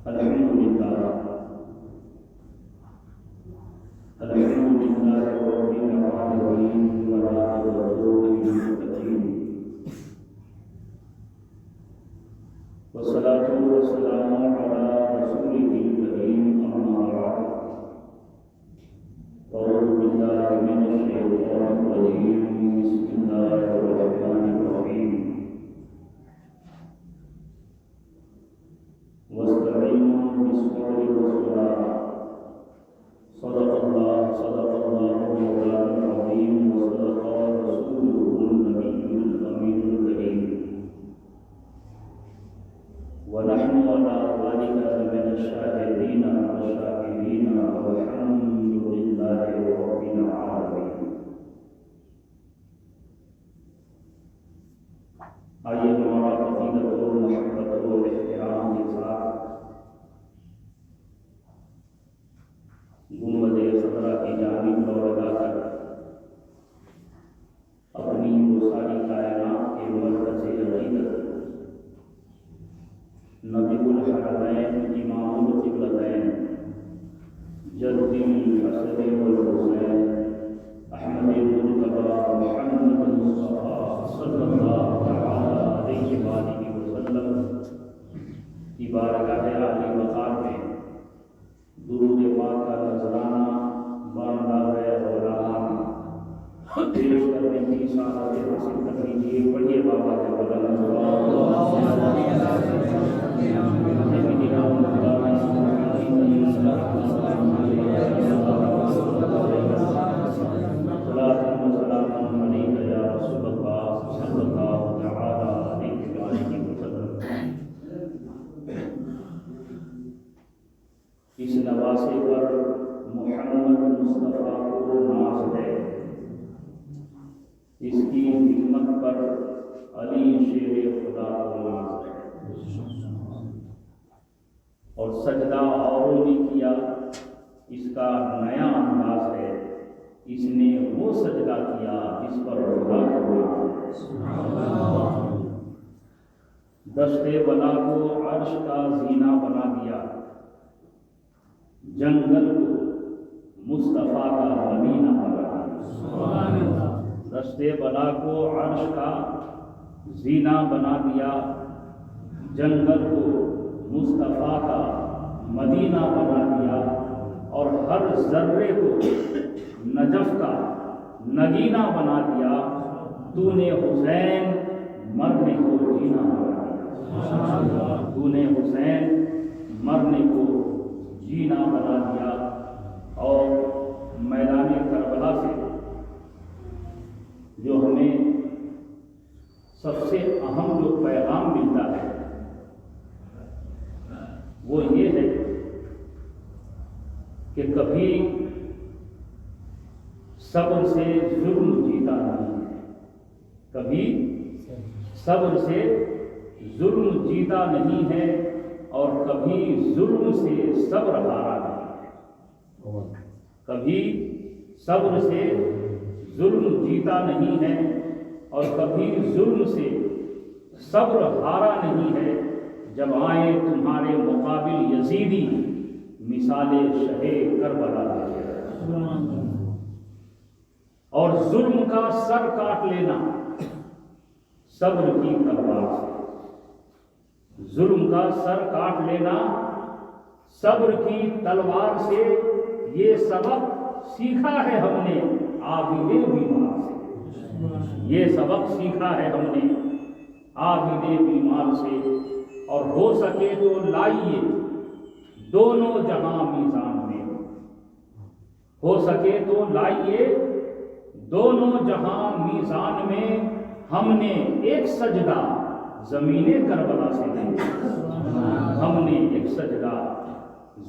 الحمدللہ رب العالمین والعاقبۃ للمتقین والصلاۃ والسلام علی رسولہ الکریم اما بعد اعوذ باللہ من الشیطان الرجیم بسم اللہ الرحمن الرحیم واستعینوا بالصبر والصلاۃ صدق اللہ مولانا العظیم وصدق رسولہ النبی الامین الکریم ونحن على ذلك من الشاهدين والشاكرين والحمد لله رب العالمين۔ آئیے ہمارا عقیدت و محبت و احترام کے ساتھ گنبد خضرا کی جانب دور لگا کر اپنی وہ ساری کائنات کے مرکز عقیدت نبی الحرمین امام القبلتین جد الحسن والحسین احمد المجتبی محمد مصطفیٰ صلی اللہ علیہ وآلہ وسلم کی بارگاہ عالی وقار میں درود پاک کا نذرانہ باندھا ہے اور رہا پیش کرنے کی سعادت حاصل کر لیجیے۔ پڑھیے بابا کے بلند اس نواسے پر محمد مصطفیٰ کو ناز ہے، اس کی ہمت پر علی شیر خدا کو ناز ہے، اور سجدہ اوروں نے کیا اس کا نیا انداز ہے، اس نے وہ سجدہ کیا جس پر خدا کو ناز ہے۔ دشت بلا کو عرش کا زینہ بنا دیا، جنگل کو مصطفیٰ کا مدینہ بنا دیا۔ دشت بلا کو عرش کا زینہ بنا دیا، جنگل کو مصطفیٰ کا مدینہ بنا دیا، اور ہر ذرے کو نجف کا نگینہ بنا دیا۔ تو نے حسین مرنے کو جینا بنا دیا، تو نے حسین مرنے کو جینا بنا دیا۔ اور میدان کربلا سے جو ہمیں سب سے اہم جو پیغام ملتا ہے وہ یہ ہے کہ کبھی صبر سے ظلم جیتا نہیں ہے، کبھی صبر سے ظلم جیتا نہیں ہے، اور کبھی ظلم سے صبر ہارا نہیں ہے، کبھی صبر سے ظلم جیتا نہیں ہے، اور کبھی ظلم سے صبر ہارا نہیں ہے۔ جب آئے تمہارے مقابل یزیدی مثال شہ کربلا دے، اور ظلم کا سر کاٹ لینا صبر کی تلوار سے، ظلم کا سر کاٹ لینا صبر کی تلوار سے، یہ سبق سیکھا ہے ہم نے عابد بیمار سے، یہ سبق سیکھا ہے ہم نے عابد بیمار سے۔ اور ہو سکے تو لائیے دونوں جہاں میزان میں، ہو سکے تو لائیے دونوں جہاں میزان میں، ہم نے ایک سجدہ زمین کربلا سے لیا، ہم نے ایک سجدہ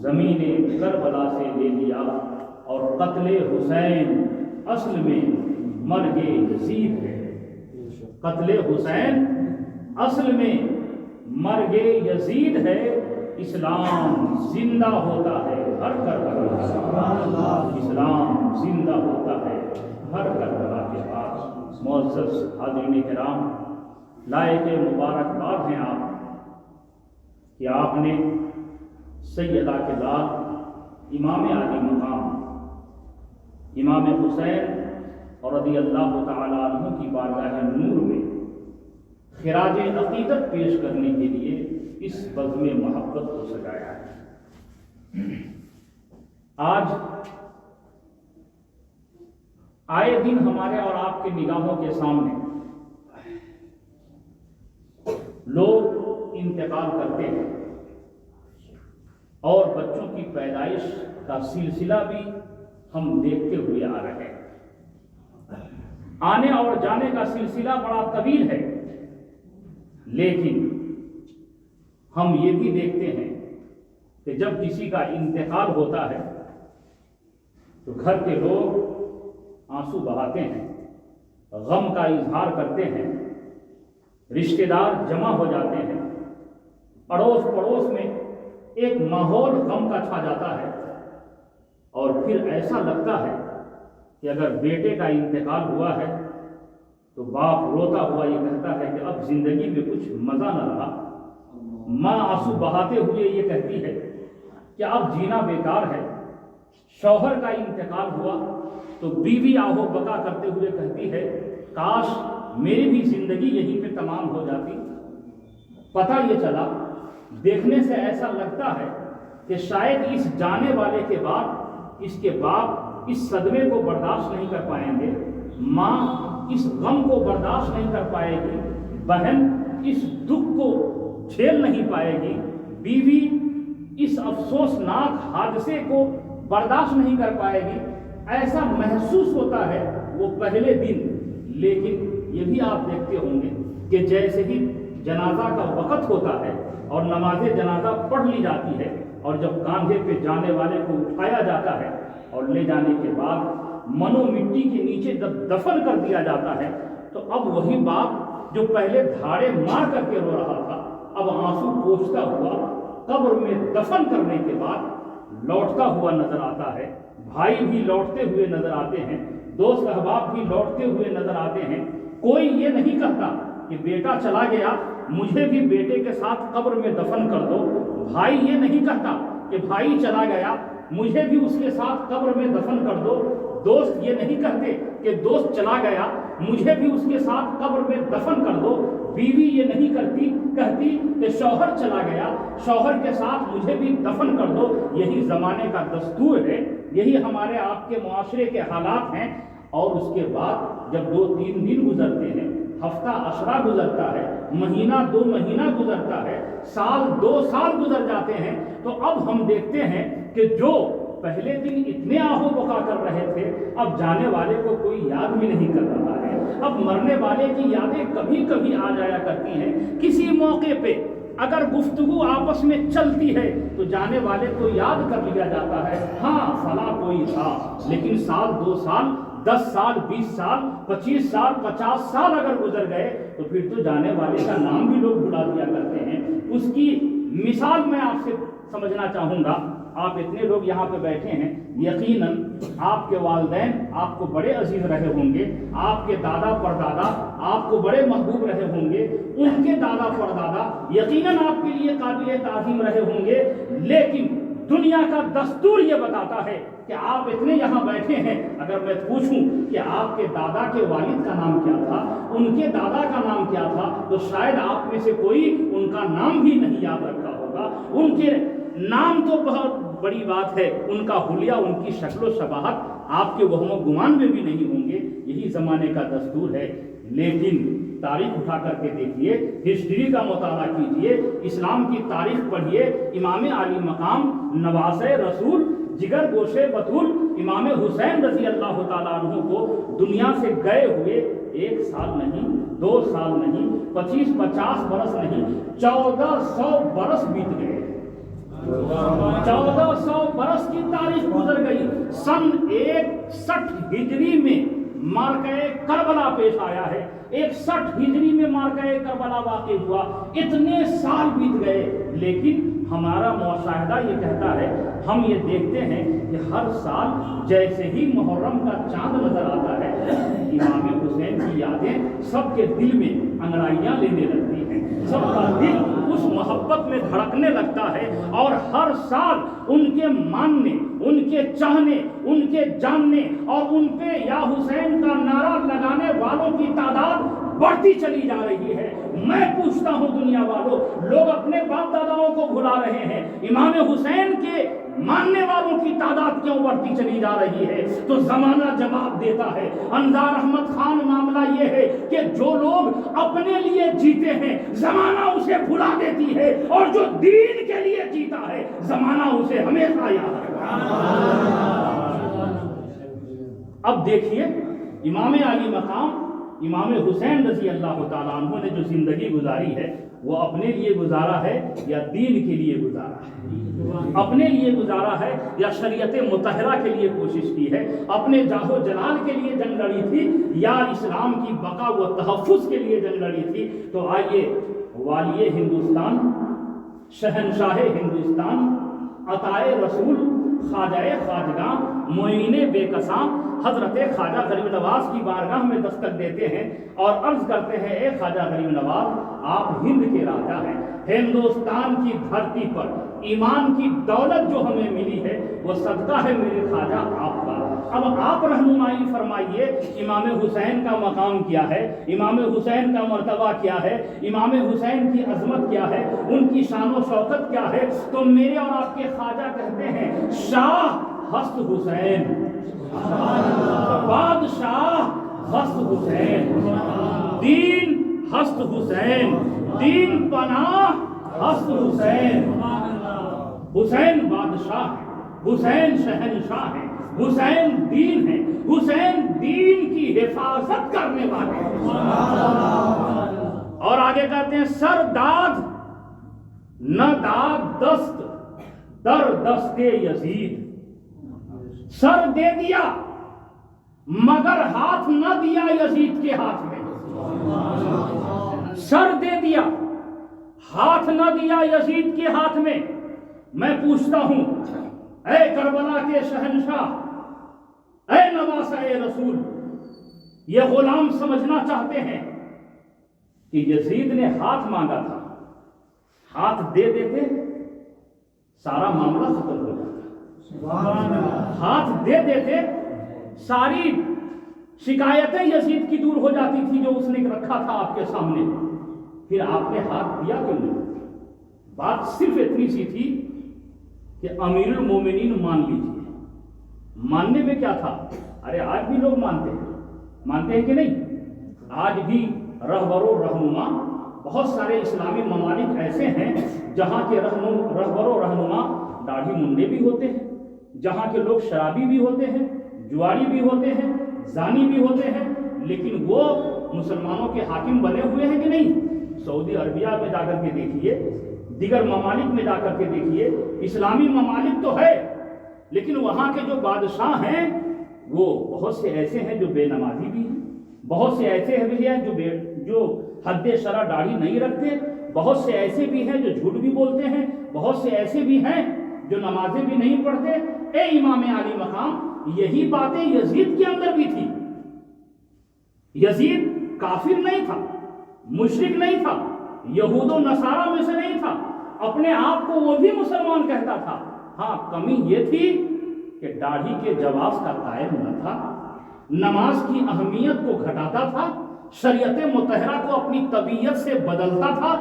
زمین کربلا سے لے لیا۔ اور قتل حسین اصل میں مرگ یزید ہے، قتل حسین اصل میں مرگ یزید ہے۔ اسلام زندہ ہوتا ہے ہر کربلا، اسلام زندہ ہوتا ہے ہر کربلا کے بعد۔ معزز حاضرین کرام، لائق مبارکباد ہیں آپ کہ آپ نے سیدہ کے لال امام علی مقام امام حسین رضی اللہ تعالیٰ عنہ کی بارگاہ نور میں خراج عقیدت پیش کرنے کے لیے اس بزم محبت کو سجایا ہے۔ آج آئے دن ہمارے اور آپ کے نگاہوں کے سامنے لوگ انتقال کرتے ہیں اور بچوں کی پیدائش کا سلسلہ بھی ہم دیکھتے ہوئے آ رہے ہیں۔ آنے اور جانے کا سلسلہ بڑا طویل ہے، لیکن ہم یہ بھی دیکھتے ہیں کہ جب کسی کا انتقال ہوتا ہے تو گھر کے لوگ آنسو بہاتے ہیں، غم کا اظہار کرتے ہیں، رشتہ دار جمع ہو جاتے ہیں، اڑوس پڑوس میں ایک ماحول غم کا چھا جاتا ہے، اور پھر ایسا لگتا ہے کہ اگر بیٹے کا انتقال ہوا ہے تو باپ روتا ہوا یہ کہتا ہے کہ اب زندگی میں کچھ مزہ نہ رہا۔ ماں آنسو بہاتے ہوئے یہ کہتی ہے کہ اب جینا بیکار ہے۔ شوہر کا انتقال ہوا تو بیوی آہو بکا کرتے ہوئے کہتی ہے کاش میری بھی زندگی یہیں پہ تمام ہو جاتی۔ پتہ یہ چلا، دیکھنے سے ایسا لگتا ہے کہ شاید اس جانے والے کے بعد اس کے باپ اس صدمے کو برداشت نہیں کر پائیں گے، ماں اس غم کو برداشت نہیں کر پائے گی، بہن اس دکھ کو جھیل نہیں پائے گی، بیوی اس افسوسناک حادثے کو برداشت نہیں کر پائے گی۔ ایسا محسوس ہوتا ہے وہ پہلے دن، لیکن یہ بھی آپ دیکھتے ہوں گے کہ جیسے ہی جنازہ کا وقت ہوتا ہے اور نماز جنازہ پڑھ لی جاتی ہے اور جب کاندھے پہ جانے والے کو اٹھایا جاتا ہے اور لے جانے کے بعد منو مٹی کے نیچے دفن کر دیا جاتا ہے، تو اب وہی باپ جو پہلے دھاڑے مار کر کے رو رہا تھا اب آنسو پوچھتا ہوا قبر میں دفن کرنے کے بعد لوٹتا ہوا نظر آتا ہے۔ بھائی بھی لوٹتے ہوئے نظر آتے ہیں، دوست احباب بھی لوٹتے ہوئے نظر آتے ہیں۔ کوئی یہ نہیں کہتا کہ بیٹا چلا گیا مجھے بھی بیٹے کے ساتھ قبر میں دفن کر دو، بھائی یہ نہیں کہتا کہ بھائی چلا گیا مجھے بھی اس کے ساتھ قبر میں دفن کر دو، دوست یہ نہیں کہتے کہ دوست چلا گیا مجھے بھی اس کے ساتھ قبر میں دفن کر دو، بیوی یہ نہیں کہتی کہ شوہر چلا گیا شوہر کے ساتھ مجھے بھی دفن کر دو۔ یہی زمانے کا دستور ہے، یہی ہمارے آپ کے معاشرے کے حالات ہیں۔ اور اس کے بعد جب 2-3 دن گزرتے ہیں، ہفتہ عشرہ گزرتا ہے، مہینہ 2 مہینہ گزرتا ہے، سال 2 سال گزر جاتے ہیں، تو اب ہم دیکھتے ہیں کہ جو پہلے دن اتنے آہو بکا کر رہے تھے اب جانے والے کو کوئی یاد بھی نہیں کر رہا ہے۔ اب مرنے والے کی یادیں کبھی کبھی آ جایا کرتی ہیں، کسی موقع پہ اگر گفتگو آپس میں چلتی ہے تو جانے والے کو یاد کر لیا جاتا ہے، ہاں فلاں کوئی تھا، لیکن سال 2 سال 10 سال 20 سال 25 سال 50 سال اگر گزر گئے تو پھر تو جانے والے کا نام بھی لوگ بھلا دیا کرتے ہیں۔ اس کی مثال میں آپ سے سمجھنا چاہوں گا۔ آپ اتنے لوگ یہاں پہ بیٹھے ہیں، یقیناً آپ کے والدین آپ کو بڑے عزیز رہے ہوں گے، آپ کے دادا پردادا آپ کو بڑے محبوب رہے ہوں گے، ان کے دادا پردادا یقیناً آپ کے لیے قابل تعظیم رہے ہوں گے، لیکن دنیا کا دستور یہ بتاتا ہے کہ آپ اتنے یہاں بیٹھے ہیں، اگر میں پوچھوں کہ آپ کے دادا کے والد کا نام کیا تھا، ان کے دادا کا نام کیا تھا، تو شاید آپ میں سے کوئی ان کا نام بھی نہیں یاد رکھا ہوگا۔ ان کے نام تو بہت بڑی بات ہے، ان کا حلیہ ان کی شکل و شباہت آپ کے وہم و گمان میں بھی نہیں ہوں گے۔ یہی زمانے کا دستور ہے، لیکن تاریخ اٹھا کر کے دیکھیے، ہسٹری کا مطالعہ کیجئے، اسلام کی تاریخ پڑھیے، امام علی مقام نواسۂ رسول جگر گوشے بطول امام حسین رضی اللہ تعالیٰ عنہ کو دنیا سے گئے ہوئے 1 سال نہیں، 2 سال نہیں، 25-50 برس نہیں، 1400 برس بیت گئے۔ 1400 برس کی تاریخ گزر گئی۔ سن 61 ہجری میں مارکہ کربلا پیش آیا ہے، 61 ہجری میں مارکہ کربلا واقع ہوا، اتنے سال بیت گئے، لیکن ہمارا مشاہدہ یہ کہتا ہے، ہم یہ دیکھتے ہیں کہ ہر سال جیسے ہی محرم کا چاند نظر آتا ہے امام حسین کی یادیں سب کے دل میں انگڑائیاں لینے لگتی ہیں، سب کا دل اس محبت میں دھڑکنے لگتا ہے، اور ہر سال ان کے ماننے، ان کے چاہنے، ان کے جاننے اور ان پہ یا حسین کا نعرہ لگانے والوں کی تعداد بڑھتی چلی جا رہی ہے۔ میں پوچھتا ہوں دنیا والوں، لوگ اپنے باپ داداؤں کو بھلا رہے ہیں، امام حسین کے ماننے والوں کی تعداد کیوں بڑھتی چلی جا رہی ہے؟ تو زمانہ جواب دیتا ہے۔ انظار احمد خان، معاملہ یہ ہے کہ جو لوگ اپنے لیے جیتے ہیں زمانہ اسے بھلا دیتی ہے، اور جو دین کے لیے جیتا ہے زمانہ اسے ہمیشہ یاد رکھتا ہے۔ اب دیکھیے امام علی مقام امام حسین رضی اللہ تعالیٰ عنہ نے جو زندگی گزاری ہے وہ اپنے لیے گزارا ہے یا دین کے لیے گزارا ہے؟ اپنے لیے گزارا ہے یا شریعت مطہرہ کے لیے کوشش کی ہے؟ اپنے جاہ و جلال کے لیے جنگ لڑی تھی یا اسلام کی بقا و تحفظ کے لیے جنگ لڑی تھی؟ تو آئیے والی ہندوستان، شہنشاہ ہندوستان، عطائے رسول، خواجہ خواجگاں، معین بے کساں حضرت خواجہ غریب نواز کی بارگاہ میں دستک دیتے ہیں اور عرض کرتے ہیں، اے خواجہ غریب نواز، آپ ہند کے راجا ہیں، ہندوستان کی دھرتی پر ایمان کی دولت جو ہمیں ملی ہے وہ صدقہ ہے میرے خواجہ آپ کا۔ اب آپ رہنمائی فرمائیے، امام حسین کا مقام کیا ہے، امام حسین کا مرتبہ کیا ہے، امام حسین کی عظمت کیا ہے، ان کی شان و شوکت کیا ہے؟ تو میرے اور آپ کے خواجہ کہتے ہیں، شاہ ہست حسین، بادشاہ ہست حسین، دین ہست حسین، دین پناہ ہست حسین۔ حسین بادشاہ ہے، حسین شہنشاہ ہے، حسین دین ہے، حسین دین کی حفاظت کرنے والے ہیں۔ اور آگے کہتے ہیں، سر داد نہ داد دست در دست یزید، سر دے دیا مگر ہاتھ نہ دیا یزید کے ہاتھ میں، سر دے دیا ہاتھ نہ دیا یزید کے ہاتھ میں۔ میں پوچھتا ہوں، اے کربلا کے شہنشاہ، اے نواسہ رسول، یہ غلام سمجھنا چاہتے ہیں کہ یزید نے ہاتھ مانگا تھا، ہاتھ دے دیتے سارا معاملہ ختم ہو جاتا، ہاتھ دے دیتے ساری شکایتیں یزید کی دور ہو جاتی تھی جو اس نے رکھا تھا آپ کے سامنے۔ پھر آپ نے ہاتھ دیا کیوں نہیں؟ بات صرف اتنی سی تھی کہ امیر المومنین مان لیجیے۔ ماننے میں کیا تھا؟ ارے آج بھی لوگ مانتے ہیں کہ نہیں؟ آج بھی رہبر و رہنما بہت سارے اسلامی ممالک ایسے ہیں جہاں کے رہبر و رہنما داڑھی منڈے بھی ہوتے ہیں، جہاں کے لوگ شرابی بھی ہوتے ہیں، جواری بھی ہوتے ہیں، زانی بھی ہوتے ہیں، لیکن وہ مسلمانوں کے حاکم بنے ہوئے ہیں کہ نہیں؟ سعودی عربیہ میں جا کر کے دیکھیے، دیگر ممالک میں جا کر کے دیکھیے، اسلامی ممالک تو ہے لیکن وہاں کے جو بادشاہ ہیں وہ بہت سے ایسے ہیں جو بے نمازی بھی ہیں، بہت سے ایسے بھی ہیں جو حد شرع داڑھی نہیں رکھتے، بہت سے ایسے بھی ہیں جو جھوٹ بھی بولتے ہیں، بہت سے ایسے بھی ہیں جو نمازیں بھی نہیں پڑھتے۔ اے امام علی مقام، یہی باتیں یزید کے اندر بھی تھی۔ یزید کافر نہیں تھا، مشرک نہیں تھا، یہود و نصارہ میں سے نہیں تھا، اپنے آپ کو وہ بھی مسلمان کہتا تھا۔ ہاں، کمی یہ تھی کہ داڑھی کے جواز کا قائل نہ تھا، نماز کی اہمیت کو گھٹاتا تھا، شریعت مطہرہ کو اپنی طبیعت سے بدلتا تھا،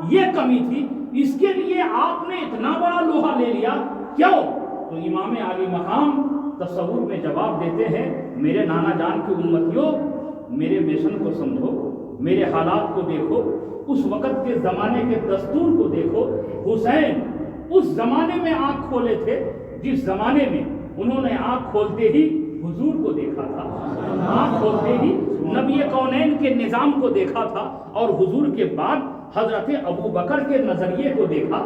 یہ کمی تھی۔ اس کے لیے آپ نے اتنا بڑا لوہا لے لیا کیوں؟ تو امام علی مقام تصور میں جواب دیتے ہیں، میرے نانا جان کی امتیوں، میرے مشن کو سمجھو، میرے حالات کو دیکھو، اس وقت کے زمانے کے دستور کو دیکھو۔ حسین اس زمانے میں آنکھ کھولے تھے جس زمانے میں انہوں نے آنکھ کھولتے ہی حضور کو دیکھا تھا، آنکھ کھولتے ہی نبی کونین کے نظام کو دیکھا تھا، اور حضور کے بعد حضرت ابو بکر کے نظریے کو دیکھا،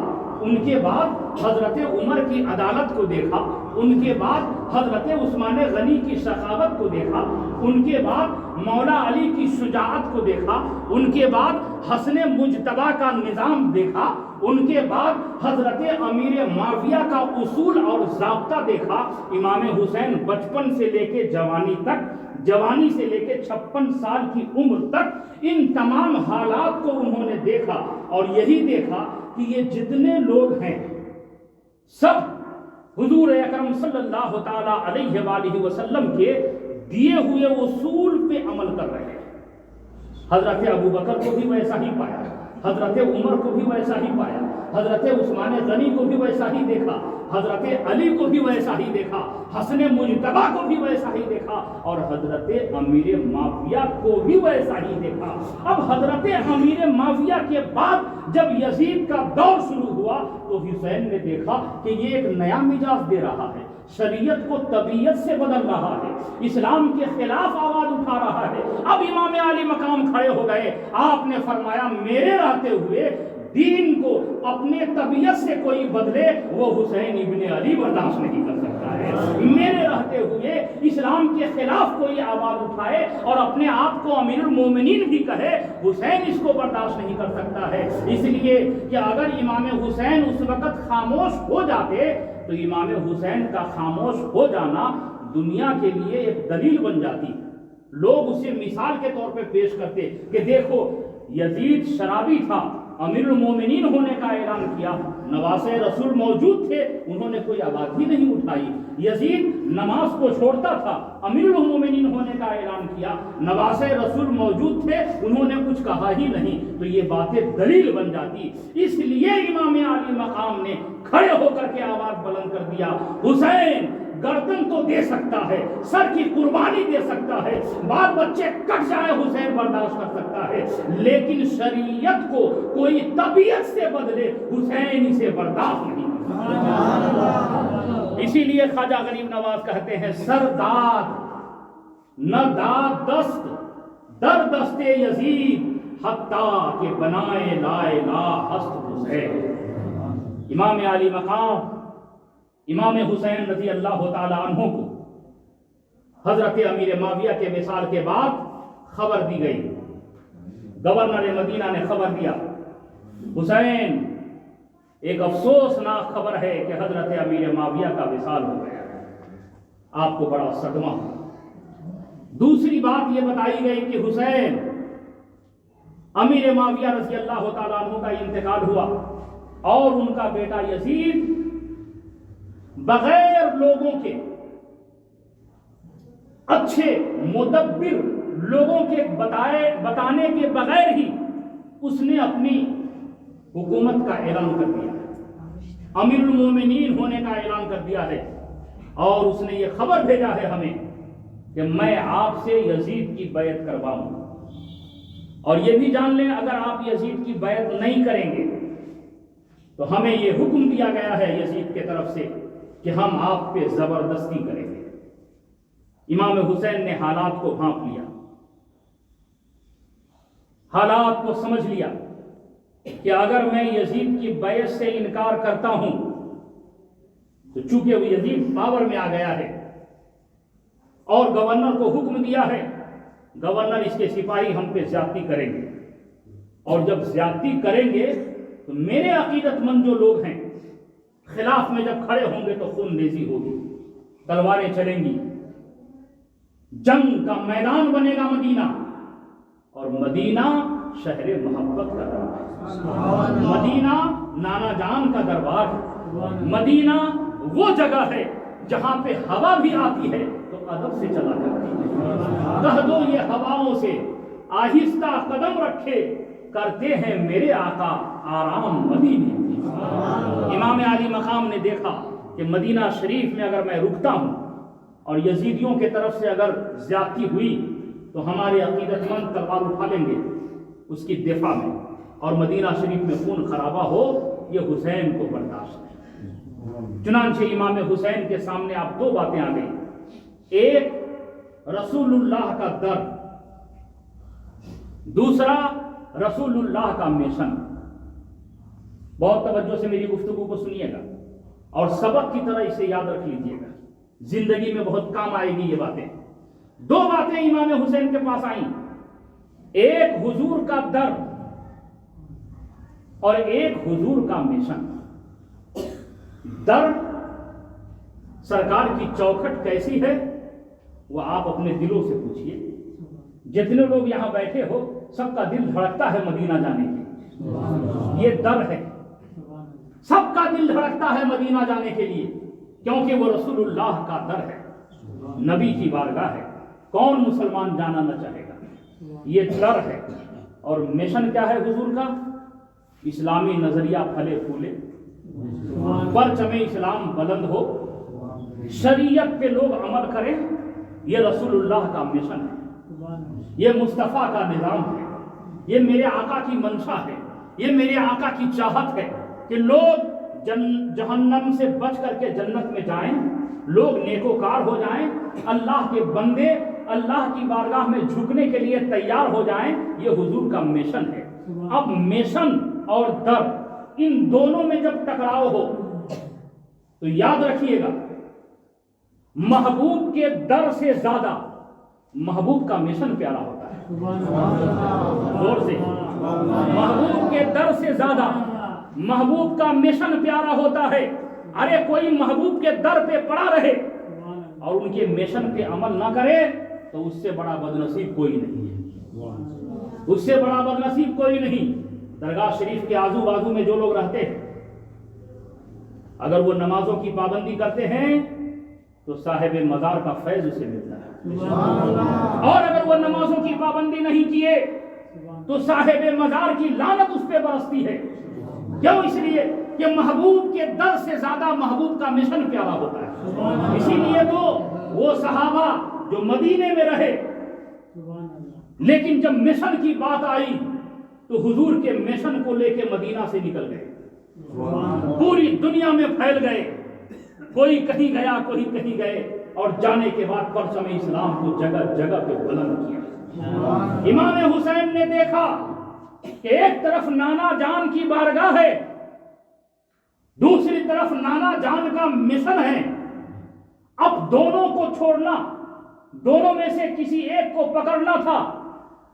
ان کے بعد حضرت عمر کی عدالت کو دیکھا، ان کے بعد حضرت عثمان غنی کی سخاوت کو دیکھا، ان کے بعد مولا علی کی شجاعت کو دیکھا، ان کے بعد حسن مجتبی کا نظام دیکھا، ان کے بعد حضرت امیر معاویہ کا اصول اور ضابطہ دیکھا۔ امام حسین بچپن سے لے کے جوانی تک، جوانی سے لے کے 56 سال کی عمر تک ان تمام حالات کو انہوں نے دیکھا، اور یہی دیکھا کہ یہ جتنے لوگ ہیں سب حضور اکرم صلی اللہ تعالی علیہ وآلہ وسلم کے دیے ہوئے اصول پہ عمل کر رہے ہیں۔ حضرت ابوبکر کو بھی ویسا ہی پایا، حضرت عمر کو بھی ویسا ہی پایا، حضرت عثمان غنی کو بھی ویسا ہی دیکھا، حضرت علی کو بھی ویسا ہی دیکھا، حسن مجتبی کو بھی ویسا ہی دیکھا، اور حضرت امیر معاویہ کو بھی ویسا ہی دیکھا۔ اب حضرت امیر معاویہ کے بعد جب یزید کا دور شروع ہوا تو حسین نے دیکھا کہ یہ ایک نیا مزاج دے رہا ہے، شریعت کو طبیعت سے بدل رہا ہے، اسلام کے خلاف آواز اٹھا رہا ہے۔ اب امام علی مقام کھڑے ہو گئے، آپ نے فرمایا میرے رہتے ہوئے دین کو اپنے طبیعت سے کوئی بدلے وہ حسین ابن علی برداشت نہیں کر سکتا ہے، میرے رہتے ہوئے اسلام کے خلاف کوئی آواز اٹھائے اور اپنے آپ کو امیر المومنین بھی کہے، حسین اس کو برداشت نہیں کر سکتا ہے۔ اس لیے کہ اگر امام حسین اس وقت خاموش ہو جاتے تو امام حسین کا خاموش ہو جانا دنیا کے لیے ایک دلیل بن جاتی، لوگ اسے مثال کے طور پہ پیش کرتے کہ دیکھو یزید شرابی تھا، امیر المومنین ہونے کا اعلان کیا، نواسے رسول موجود تھے، انہوں نے کوئی آواز ہی نہیں اٹھائی۔ یزید نماز کو چھوڑتا تھا، امیر المومنین ہونے کا اعلان کیا، نواسے رسول موجود تھے، انہوں نے کچھ کہا ہی نہیں، تو یہ باتیں دلیل بن جاتی۔ اس لیے امام علی مقام نے کھڑے ہو کر کے آواز بلند کر دیا، حسین گردن تو دے سکتا ہے، سر کی قربانی دے سکتا ہے، بال بچے کٹ جائے حسین برداشت کر سکتا ہے، لیکن شریعت کو کوئی طبیعت سے بدلے حسین اسے برداشت نہیں کر سکتا۔ اسی لیے خواجہ غریب نواز کہتے ہیں سرداد نہ داد دست در دست یزید حتیٰ کہ بنائے لا الہ ہست حسین۔ امام علی مقام امام حسین رضی اللہ تعالی عنہ کو حضرت امیر معاویہ کے وصال کے بعد خبر دی گئی، گورنر مدینہ نے خبر دیا حسین ایک افسوسناک خبر ہے کہ حضرت امیر معاویہ کا وصال ہو گیا، آپ کو بڑا صدمہ ہوا۔ دوسری بات یہ بتائی گئی کہ حسین امیر معاویہ رضی اللہ تعالیٰ عنہ کا انتقال ہوا اور ان کا بیٹا یزید بغیر لوگوں کے اچھے مدبر لوگوں کے بتانے کے بغیر ہی اس نے اپنی حکومت کا اعلان کر دیا، امیر المومنین ہونے کا اعلان کر دیا ہے، اور اس نے یہ خبر بھیجا ہے ہمیں کہ میں آپ سے یزید کی بیعت کرواؤں، اور یہ بھی جان لیں اگر آپ یزید کی بیعت نہیں کریں گے تو ہمیں یہ حکم دیا گیا ہے یزید کی طرف سے کہ ہم آپ پہ زبردستی کریں گے۔ امام حسین نے حالات کو بھانپ لیا، حالات کو سمجھ لیا کہ اگر میں یزید کی بیعت سے انکار کرتا ہوں تو چونکہ وہ یزید پاور میں آ گیا ہے اور گورنر کو حکم دیا ہے، گورنر اس کے سپاہی ہم پہ زیادتی کریں گے، اور جب زیادتی کریں گے تو میرے عقیدت مند جو لوگ ہیں خلاف میں جب کھڑے ہوں گے تو خون ریزی ہوگی، تلواریں چلیں گی، جنگ کا میدان بنے گا مدینہ، اور مدینہ شہر محبت کا دربار ہے، مدینہ نانا جان کا دربار ہے، مدینہ وہ جگہ ہے جہاں پہ ہوا بھی آتی ہے تو ادب سے چلا جاتی ہے، کہہ دو یہ ہواؤں سے آہستہ قدم رکھے، کرتے ہیں میرے آقا آرام مدینے۔ امام علی مقام نے دیکھا کہ مدینہ شریف میں اگر میں رکتا ہوں اور یزیدیوں کے طرف سے اگر زیادتی ہوئی تو ہمارے عقیدت مند تلوار اٹھا لیں گے اس کی دفاع میں، اور مدینہ شریف میں خون خرابہ ہو یہ حسین کو برداشت نہیں۔ چنانچہ امام حسین کے سامنے آپ دو باتیں آ گئی، ایک رسول اللہ کا درد، دوسرا رسول اللہ کا مشن۔ بہت توجہ سے میری گفتگو کو سنیے گا اور سبق کی طرح اسے یاد رکھ لیجیے گا، زندگی میں بہت کام آئے گی یہ باتیں۔ دو باتیں امام حسین کے پاس آئیں، ایک حضور کا درد اور ایک حضور کا مشن۔ درد سرکار کی چوکھٹ کیسی ہے وہ آپ اپنے دلوں سے پوچھئے، جتنے لوگ یہاں بیٹھے ہو سب کا دل دھڑکتا ہے مدینہ جانے کے، یہ در ہے، سب کا دل دھڑکتا ہے مدینہ جانے کے لیے، کیونکہ وہ رسول اللہ کا در ہے، نبی کی بارگاہ ہے، کون مسلمان جانا نہ چاہے گا، یہ در ہے۔ اور مشن کیا ہے حضور کا؟ اسلامی نظریہ پھلے پھولے، پرچم اسلام بلند ہو، شریعت پہ لوگ عمل کریں، یہ رسول اللہ کا مشن ہے، یہ مصطفیٰ کا نظام ہے، یہ میرے آقا کی منشا ہے، یہ میرے آقا کی چاہت ہے کہ لوگ جہنم سے بچ کر کے جنت میں جائیں، لوگ نیکوکار ہو جائیں، اللہ کے بندے اللہ کی بارگاہ میں جھکنے کے لیے تیار ہو جائیں، یہ حضور کا مشن ہے۔ اب مشن اور در ان دونوں میں جب ٹکراؤ ہو تو یاد رکھیے گا، محبوب کے در سے زیادہ محبوب کا مشن پیارا ہوتا ہے، زور سے، محبوب کے در سے زیادہ محبوب کا مشن پیارا ہوتا ہے۔ ارے کوئی محبوب کے در پہ پڑا رہے اور ان کے مشن پہ عمل نہ کرے تو اس سے بڑا بدنصیب کوئی نہیں ہے، اس سے بڑا بدنصیب کوئی نہیں۔ درگاہ شریف کے آزو بازو میں جو لوگ رہتے ہیں، اگر وہ نمازوں کی پابندی کرتے ہیں تو صاحب مزار کا فیض اسے ملتا ہے، اور اگر وہ نمازوں کی پابندی نہیں کیے تو صاحب مزار کی لعنت اس پہ برستی ہے۔ کیوں؟ اس لیے کہ محبوب کے در سے زیادہ محبوب کا مشن پیارا ہوتا ہے۔ اسی لیے تو وہ صحابہ جو مدینے میں رہے، لیکن جب مشن کی بات آئی تو حضور کے مشن کو لے کے مدینہ سے نکل گئے، پوری دنیا میں پھیل گئے، کوئی کہیں گیا کوئی کہیں گئے، اور جانے کے بعد پرچم اسلام کو جگہ جگہ پہ بلند کیا۔ امام حسین نے دیکھا کہ ایک طرف نانا جان کی بارگاہ ہے، دوسری طرف نانا جان کا مشن ہے، اب دونوں کو چھوڑنا، دونوں میں سے کسی ایک کو پکڑنا تھا۔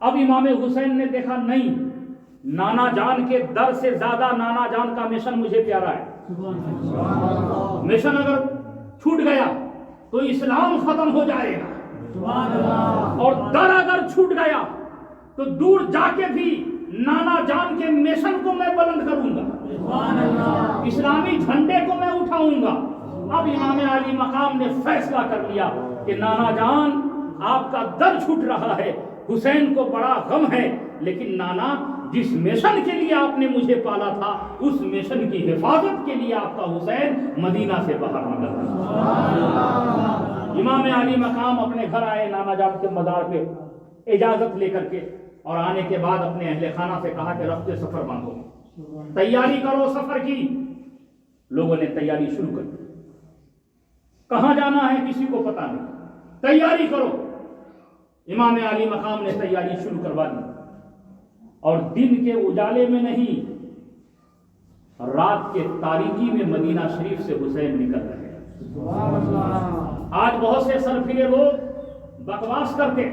اب امام حسین نے دیکھا نہیں، نانا جان کے در سے زیادہ نانا جان کا مشن مجھے پیارا ہے۔ مشن اگر چھوٹ گیا تو اسلام ختم ہو جائے گا، اور در اگر چھوٹ گیا تو دور جا کے بھی نانا جان کے مشن کو میں بلند کروں گا، اسلامی جھنڈے کو میں اٹھاؤں گا۔ اب امام علی مقام نے فیصلہ کر لیا کہ نانا جان آپ کا در چھوٹ رہا ہے، حسین کو بڑا غم ہے، لیکن نانا جس مشن کے لیے آپ نے مجھے پالا تھا اس مشن کی حفاظت کے لیے آپ کا حسین مدینہ سے باہر نکل گیا۔ امام علی مقام اپنے گھر آئے نانا جان کے مزار پہ اجازت لے کر کے، اور آنے کے بعد اپنے اہل خانہ سے کہا کہ رفت سفر مانگو، تیاری کرو سفر کی۔ لوگوں نے تیاری شروع کر دی، کہاں جانا ہے کسی کو پتا نہیں، تیاری کرو۔ امام علی مقام نے تیاری شروع کروا دی، اور دن کے اجالے میں نہیں، رات کے تاریکی میں مدینہ شریف سے حسین نکل رہے ہیں۔ آج بہت سے سرفرے لوگ بکواس کرتے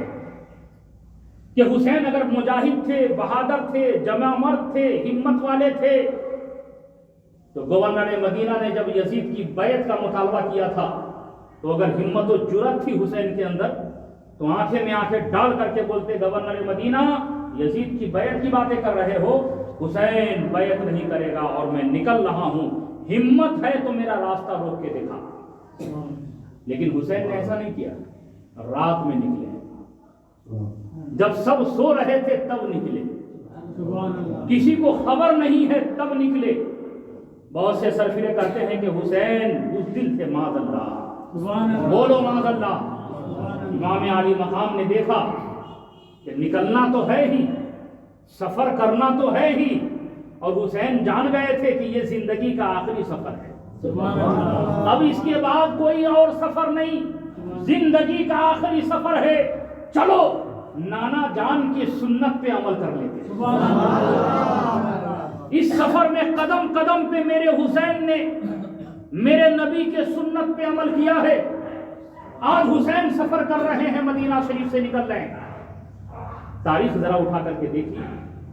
کہ حسین اگر مجاہد تھے، بہادر تھے، جمع مرد تھے، ہمت والے تھے، تو گورنر مدینہ نے جب یزید کی بیعت کا مطالبہ کیا تھا تو اگر ہمت و جرأت تھی حسین کے اندر تو آنکھیں میں آنکھیں ڈال کر کے بولتے، گورنر مدینہ یزید کی بیعت کی باتیں کر رہے ہو، حسین بیعت نہیں کرے گا اور میں نکل رہا ہوں، ہمت ہے تو میرا راستہ روک کے دکھا۔ لیکن حسین نے ایسا نہیں کیا، رات میں نکلے، جب سب سو رہے تھے تب نکلے، کسی کو خبر نہیں ہے تب نکلے۔ بہت سے سرفرے کرتے ہیں کہ حسین بزدل تھے، معاذ اللہ، بولو معاذ اللہ۔ امام علی مقام نے دیکھا کہ نکلنا تو ہے ہی، سفر کرنا تو ہے ہی، اور حسین جان گئے تھے کہ یہ زندگی کا آخری سفر ہے، اب اس کے بعد کوئی اور سفر نہیں، زندگی کا آخری سفر ہے، چلو نانا جان کی سنت پہ عمل کر لیتے۔ اس سفر میں قدم قدم پہ میرے حسین نے میرے نبی کے سنت پہ عمل کیا ہے۔ آج حسین سفر کر رہے ہیں، مدینہ شریف سے نکل رہے ہیں۔ تاریخ ذرا اٹھا کر کے دیکھیے،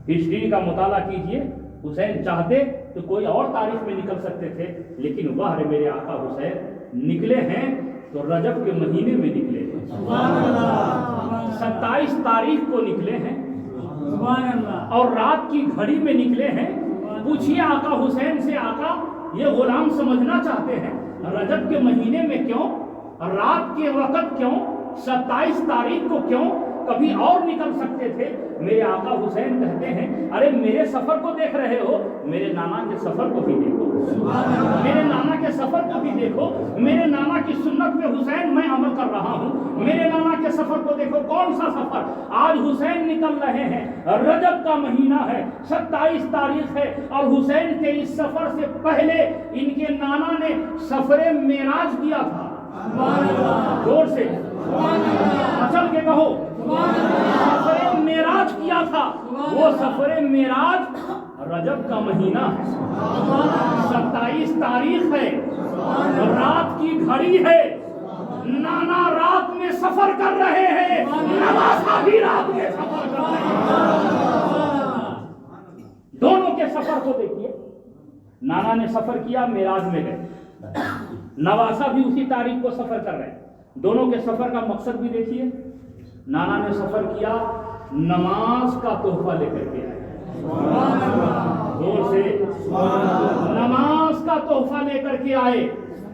ہسٹری کا مطالعہ کیجئے، حسین چاہتے تو کوئی اور تاریخ میں نکل سکتے تھے، لیکن واہ رے میرے آقا حسین نکلے ہیں تو رجب کے مہینے میں نکلے ہیں، 27 تاریخ کو نکلے ہیں، اور رات کی گھڑی میں نکلے ہیں۔ پوچھئے آقا حسین سے، آقا یہ غلام سمجھنا چاہتے ہیں رجب کے مہینے میں کیوں، رات کے وقت کیوں، 27 تاریخ کو کیوں، کبھی اور نکل سکتے تھے۔ میرے آقا حسین کہتے ہیں ارے میرے سفر کو دیکھ رہے ہو، میرے نانا کے سفر کو بھی دیکھو، میرے نانا کے سفر کو بھی دیکھو، میرے نانا کی سنت پہ حسین میں عمل کر رہا ہوں، میرے نانا کے سفر کو دیکھو۔ کون سا سفر؟ آج حسین نکل رہے ہیں، رجب کا مہینہ ہے، 27 تاریخ ہے، اور حسین کے اس سفر سے پہلے ان کے نانا نے سفر معراج کیا تھا۔ زور سے مچل کے کہو، سفر معراج کیا تھا۔ وہ سفر معراج رجب کا مہینہ ہے، 27 تاریخ ہے، رات کی گھڑی ہے، نانا رات میں سفر کر رہے ہیں، نواسا بھی رات میں سفر کر رہے ہیں۔ دونوں کے سفر کو دیکھیے، نانا نے سفر کیا، معراج میں گئے، نواسا بھی اسی تاریخ کو سفر کر رہے ہیں۔ دونوں کے سفر کا مقصد بھی دیکھیے، نانا نے سفر کیا نماز کا تحفہ لے کر کے آئے، زور سے نماز کا تحفہ لے کر کے آئے،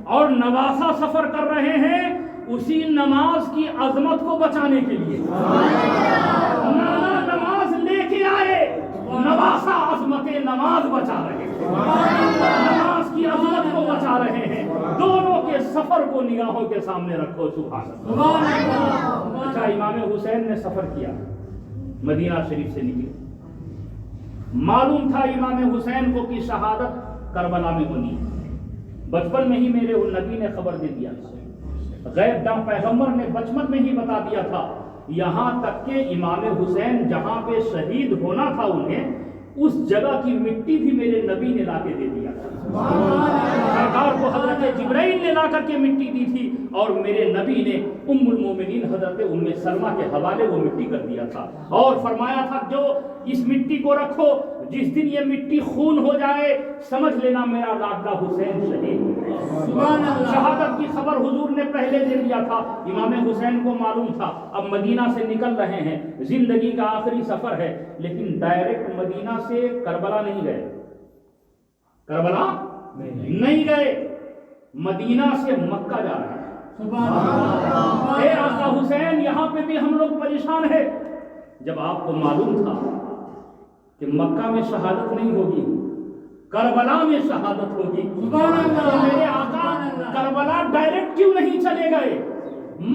اور نواسا سفر کر رہے ہیں اسی نماز کی عظمت کو بچانے کے لیے۔ نانا نماز لے کے آئے، نواسا عظمت نماز بچا رہے ہیں، نماز کی عظمت کو بچا رہے ہیں۔ دونوں کے سفر کو نگاہوں کے سامنے رکھو، سبحان اللہ۔ اچھا، امام حسین نے سفر کیا، مدینہ شریف سے نکلے، معلوم تھا امام حسین کو کہ شہادت کربلا میں ہونی ہے۔ بچپن میں ہی میرے نبی نے خبر دے دیا تھا، غیب داں پیغمبر نے بچپن میں ہی بتا دیا تھا، یہاں تک کہ امام حسین جہاں پہ شہید ہونا تھا انہیں، اس جگہ کی مٹی بھی میرے نبی نے لا کے دے دیا تھا۔ سرکار کو حضرت جبرائیل نے لا کر کے مٹی دی تھی، اور میرے نبی نے ام المومنین حضرت ام سلمہ کے حوالے وہ مٹی کر دیا تھا، اور فرمایا تھا جو اس مٹی کو رکھو، جس دن یہ مٹی خون ہو جائے سمجھ لینا میرا لاڈلا حسین شہید ہو گیا۔ شہادت کی خبر حضور نے پہلے دے دیا تھا، امام حسین کو معلوم تھا اب مدینہ سے نکل رہے ہیں، زندگی کا آخری سفر ہے، لیکن ڈائریکٹ مدینہ سے کربلا نہیں گئے، کربلا نہیں گئے، مدینہ سے مکہ جا رہے ہیں۔ اے آقا حسین، یہاں پہ بھی ہم لوگ پریشان ہیں۔ جب آپ کو معلوم تھا کہ مکہ میں شہادت نہیں ہوگی، کربلا میں شہادت ہوگی، تو میرے آقا کربلا ڈائریکٹ کیوں نہیں چلے گئے،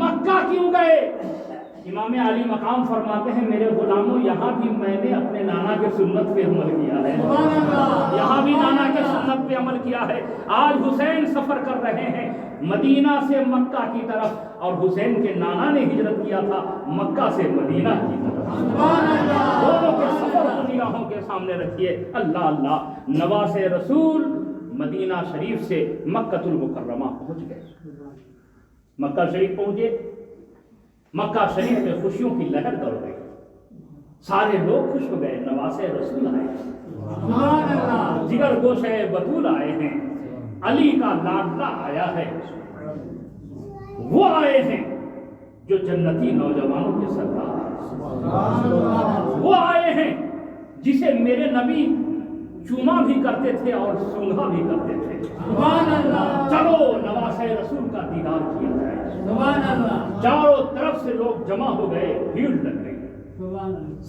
مکہ کیوں گئے؟ امام علی مقام فرماتے ہیں میرے غلاموں، یہاں بھی میں نے اپنے نانا کے سنت پہ عمل کیا ہے، یہاں بھی نانا کے سنت پہ عمل کیا ہے۔ آج حسین سفر کر رہے ہیں مدینہ سے مکہ کی طرف، اور حسین کے نانا نے ہجرت کیا تھا مکہ سے مدینہ کی طرف۔ دونوں کے سفر کو نگاہوں کے سامنے رکھیے۔ اللہ اللہ، نواس رسول مدینہ شریف سے مکہ المکرمہ پہنچ گئے، مکہ شریف پہنچے، مکہ شریف میں خوشیوں کی لہر دوڑ گئی، سارے لوگ خوش ہو گئے، نواس رسول آئے، جگر گوشے بطول آئے ہیں، علی کا لاڈلا آیا ہے، وہ آئے ہیں جو جنتی نوجوانوں کے سردار ہیں، وہ آئے ہیں جسے میرے نبی چوما بھی کرتے تھے اور سونگھا بھی کرتے تھے۔ چلو نواس رسول کا دیدار کیا جائے۔ چاروں طرف سے لوگ جمع ہو گئے، بھیڑ لگ گئی،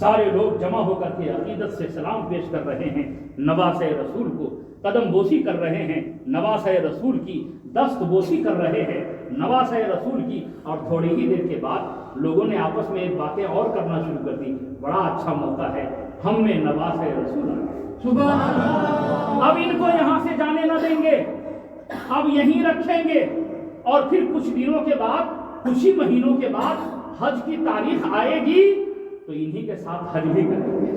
سارے لوگ جمع ہو کر کے عقیدت سے سلام پیش کر رہے ہیں، نواس رسول کو قدم بوسی کر رہے ہیں، نواس رسول کی دست بوسی کر رہے ہیں، نواس رسول کی۔ اور تھوڑی ہی دیر کے بعد لوگوں نے آپس میں ایک باتیں اور کرنا شروع کر دی، بڑا اچھا موقع ہے، ہم میں نواس رسول آ گئے، اب ان کو یہاں سے جانے نہ دیں گے، اب یہیں رکھیں گے، اور پھر کچھ دنوں کے بعد، کچھ ہی مہینوں کے بعد حج کی تاریخ آئے گی تو انہی کے ساتھ حج بھی کریں گے،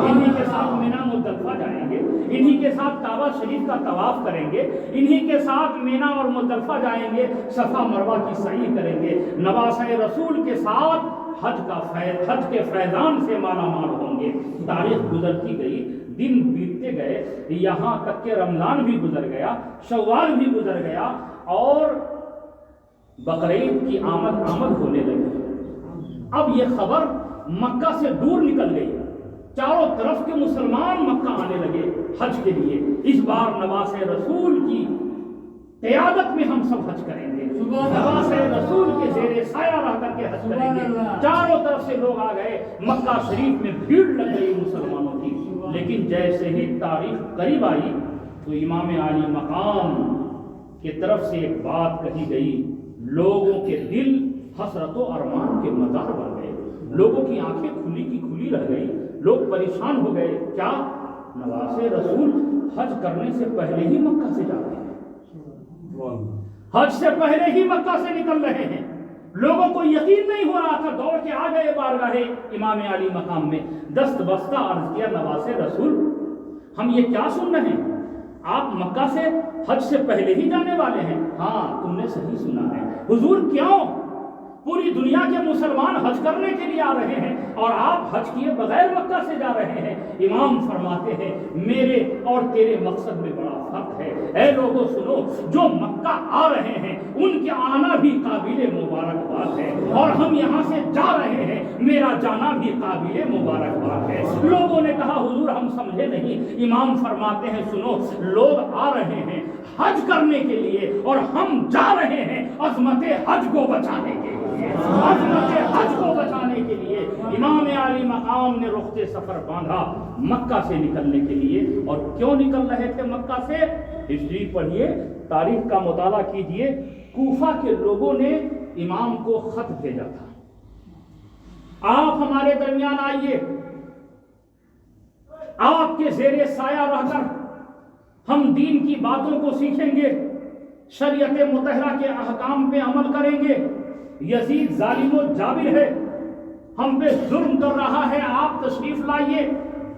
انہی کے ساتھ مینا مزدلفہ جائیں گے، انہی کے ساتھ کعبہ شریف کا طواف کریں گے، انہی کے ساتھ مینا اور مزدلفہ جائیں گے، صفا مروہ کی سعی کریں گے، نواس رسول کے ساتھ حج کے فیضان سے مالا مال ہوں گے۔ تاریخ گزرتی گئی، دن بیتتے گئے، یہاں تک کہ رمضان بھی گزر گیا، شوال بھی گزر گیا، اور بقرعید کی آمد ہونے لگی۔ اب یہ خبر مکہ سے دور نکل گئی، چاروں طرف کے مسلمان مکہ آنے لگے حج کے لیے. اس بار نواس رسول کی قیادت میں ہم سب حج کریں گے, نواس رسول کے زیر سایہ رہ کر کے حج کریں گے. چاروں طرف سے لوگ آ گئے, مکہ شریف میں بھیڑ لگ گئی مسلمانوں کی. لیکن جیسے ہی تاریخ قریب آئی تو امام عالی مقام کی طرف سے ایک بات کہی گئی, لوگوں کے دل حسرت و ارمان کے مزار بن گئے, لوگوں کی آنکھیں کھلی کی کھلی رہ گئی, لوگ پریشان ہو گئے. کیا نواس رسول حج کرنے سے پہلے ہی مکہ سے جاتے ہیں, حج سے پہلے ہی مکہ سے نکل رہے ہیں. لوگوں کو یقین نہیں ہو رہا تھا, دوڑ کے آ گئے بارگاہ امام علی مقام میں, دست بستہ عرض کیا, نواس رسول ہم یہ کیا سن رہے ہیں, آپ مکہ سے حج سے پہلے ہی جانے والے ہیں؟ ہاں تم نے صحیح سنا ہے. حضور کیوں؟ پوری دنیا کے مسلمان حج کرنے کے لیے آ رہے ہیں اور آپ حج کیے بغیر مکہ سے جا رہے ہیں. امام فرماتے ہیں میرے اور تیرے مقصد میں بڑا فرق ہے. اے لوگوں سنو, جو مکہ آ رہے ہیں ان کے آنا بھی قابل مبارکباد ہے, اور ہم یہاں سے جا رہے ہیں, میرا جانا بھی قابل مبارکباد ہے. لوگوں نے کہا حضور ہم سمجھے نہیں. امام فرماتے ہیں سنو, لوگ آ رہے ہیں حج کرنے کے لیے اور ہم جا رہے ہیں عظمت حج کو بچانے کے لیے, عظمت حج کو بچانے کے لیے. امام علی مقام نے رخت سفر باندھا مکہ سے نکلنے کے لیے. اور کیوں نکل رہے تھے مکہ سے؟ ہسٹری پڑھیے, تاریخ کا مطالعہ کیجئے. کوفہ کے لوگوں نے امام کو خط بھیجا تھا, آپ ہمارے درمیان آئیے, آپ کے زیر سایہ رہ کر ہم دین کی باتوں کو سیکھیں گے, شریعت مطہرہ کے احکام پہ عمل کریں گے. یزید ظالم و جابر ہے, ہم پہ ظلم کر رہا ہے, آپ تشریف لائیے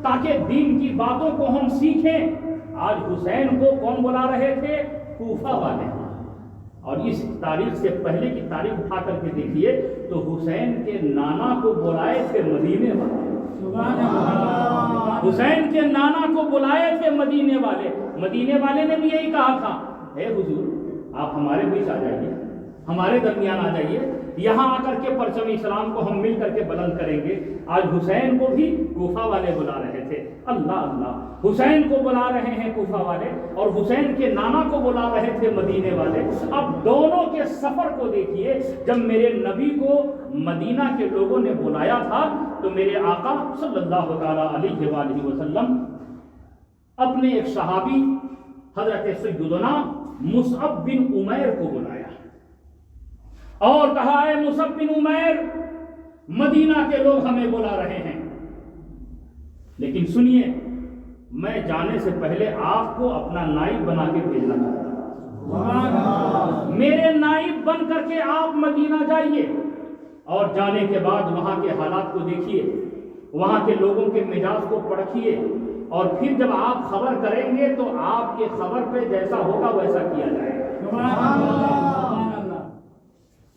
تاکہ دین کی باتوں کو ہم سیکھیں. آج حسین کو کون بلا رہے تھے؟ کوفہ والے. اور اس تاریخ سے پہلے کی تاریخ اٹھا کر کے دیکھیے تو حسین کے نانا کو بلائے تھے مدینے والے. حسین کے نانا کو بلائے تھے مدینے والے. مدینے والے نے بھی یہی کہا تھا, اے حضور آپ ہمارے بیچ آ جائیے, ہمارے درمیان آ جائیے, یہاں آ کر کے پرچم اسلام کو ہم مل کر کے بلند کریں گے. آج حسین کو بھی کوفہ والے بلا رہے تھے. اللہ اللہ, حسین کو بلا رہے ہیں کوفہ والے اور حسین کے نانا کو بلا رہے تھے مدینے والے. اب دونوں کے سفر کو دیکھیے. جب میرے نبی کو مدینہ کے لوگوں نے بلایا تھا تو میرے آقا صلی اللہ تعالی علیہ وآلہ وسلم اپنے ایک صحابی حضرت سیدنا مصعب بن عمیر کو بلایا اور کہا, اے مصعب بن عمیر, مدینہ کے لوگ ہمیں بلا رہے ہیں, لیکن سنیے میں جانے سے پہلے آپ کو اپنا نائب بنا کے بھیجنا چاہتا ہوں. میرے نائب بن کر کے آپ مدینہ جائیے اور جانے کے بعد وہاں کے حالات کو دیکھیے, وہاں کے لوگوں کے مزاج کو پرکھیے, اور پھر جب آپ خبر کریں گے تو آپ کے خبر پہ جیسا ہوگا ویسا کیا جائے گا.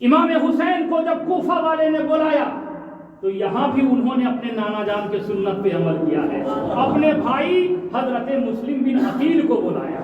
امام حسین کو جب کوفہ والے نے بلایا تو یہاں بھی انہوں نے اپنے نانا جان کے سنت پہ عمل کیا ہے. اپنے بھائی حضرت مسلم بن عقیل کو بلایا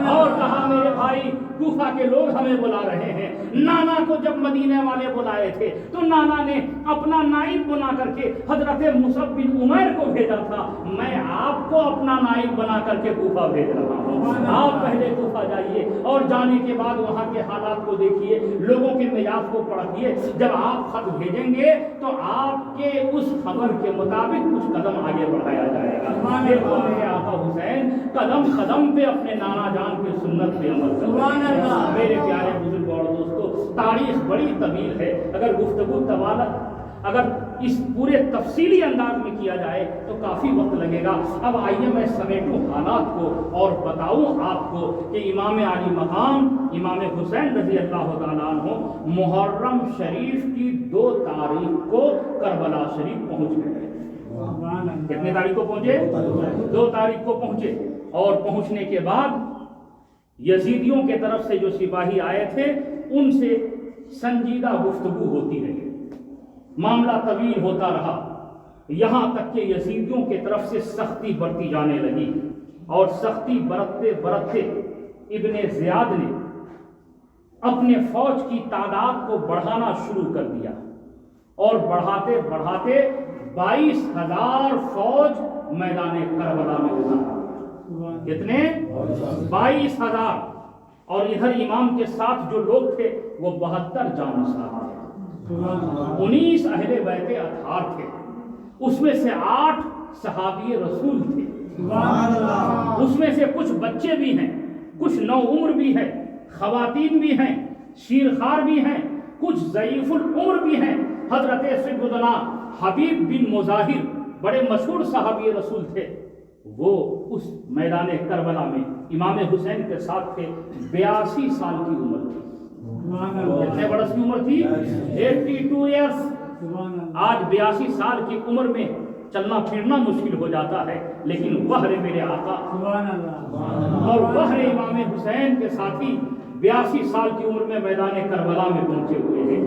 اور کہا, میرے بھائی کوفہ کے لوگ ہمیں بلا رہے ہیں. نانا کو جب مدینے والے بلائے تھے تو نانا نے اپنا نائب بنا کر کے حضرت مصعب بن عمیر کو بھیجا تھا. میں آپ کو اپنا نائب بنا کر کے کوفہ بھیج رہا ہوں. آپ پہلے کوفہ جائیے اور جانے کے بعد وہاں کے حالات کو دیکھیے, لوگوں کے مزاج کو پرکھیے. جب آپ خط بھیجیں گے تو آپ کے اس خبر کے مطابق کچھ قدم آگے بڑھایا جائے گا. دیکھو میرے آقا حسین قدم قدم پہ اپنے نانا جان کی سنت پہ عمل کر رہے ہیں. میرے پیارے بزرگ اور دوستو, تاریخ بڑی طویل ہے. اگر گفتگو طوالت اگر اس پورے تفصیلی انداز میں کیا جائے تو کافی وقت لگے گا. اب آئیے میں سمیٹوں حالات کو اور بتاؤں آپ کو کہ امام علی مقام امام حسین رضی اللہ تعالیٰ عنہ محرم شریف کی 2 تاریخ کو کربلا شریف پہنچ گئے. کتنے تاریخ کو پہنچے؟ 2 تاریخ کو پہنچے. اور پہنچنے کے بعد یزیدیوں کے طرف سے جو سپاہی آئے تھے ان سے سنجیدہ گفتگو ہوتی رہی. معاملہ طویل ہوتا رہا, یہاں تک کہ یزیدیوں کے طرف سے سختی برتی جانے لگی. اور سختی برتتے برتتے ابن زیاد نے اپنے فوج کی تعداد کو بڑھانا شروع کر دیا اور بڑھاتے بڑھاتے 22,000 فوج میدان کربلا میں اتار. کتنے؟ 22,000. اور ادھر امام کے ساتھ جو لوگ تھے وہ 72 جانشین تھے. 19 اہل بیت اطہار تھے. اس میں سے 8 صحابی رسول تھے. اس میں سے کچھ بچے بھی ہیں, کچھ نو عمر بھی ہے, خواتین بھی ہیں, شیرخوار بھی ہیں, کچھ ضعیف العمر بھی ہیں. حضرت سیدنا حبیب بن مظاہر بڑے مشہور صحابی رسول تھے. وہ اس میدان کربلا میں امام حسین کے ساتھ تھے. 82 سال کی عمر تھی. کتنے برس کی عمر تھی؟ 82 ایئرس. آج 82 سال کی عمر میں چلنا پھرنا مشکل ہو جاتا ہے, لیکن وحر میرے آقا اور وحر امام حسین کے ساتھی 82 سال کی عمر میں میدان کربلا میں پہنچے ہوئے ہیں.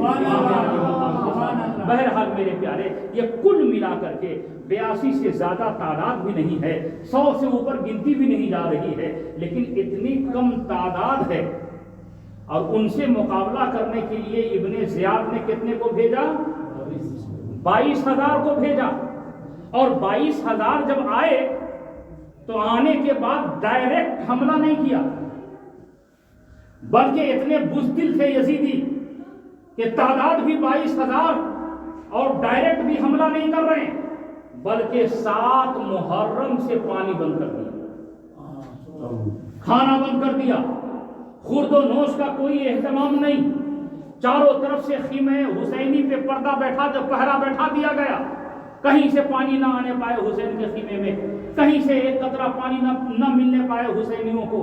بہرحال میرے پیارے, یہ کل ملا کر کے 82 سے زیادہ تعداد بھی نہیں ہے, 100 سے اوپر گنتی بھی نہیں جا رہی ہے, لیکن اتنی کم تعداد ہے. اور ان سے مقابلہ کرنے کے لیے ابن زیاد نے کتنے کو بھیجا؟ 22,000 کو بھیجا. اور 22,000 جب آئے تو آنے کے بعد ڈائریکٹ حملہ نہیں کیا, بلکہ اتنے بزدل تھے یزیدی کہ تعداد بھی 22,000 اور ڈائریکٹ بھی حملہ نہیں کر رہے ہیں, بلکہ 7 محرم سے پانی بند کر دیا, کھانا بند کر دیا, خورد و نوش کا کوئی اہتمام نہیں. چاروں طرف سے خیمہ حسینی پہ پہرا بیٹھا دیا گیا. کہیں سے پانی نہ آنے پائے حسین کے خیمے میں, کہیں سے ایک قطرہ پانی نہ ملنے پائے حسینیوں کو.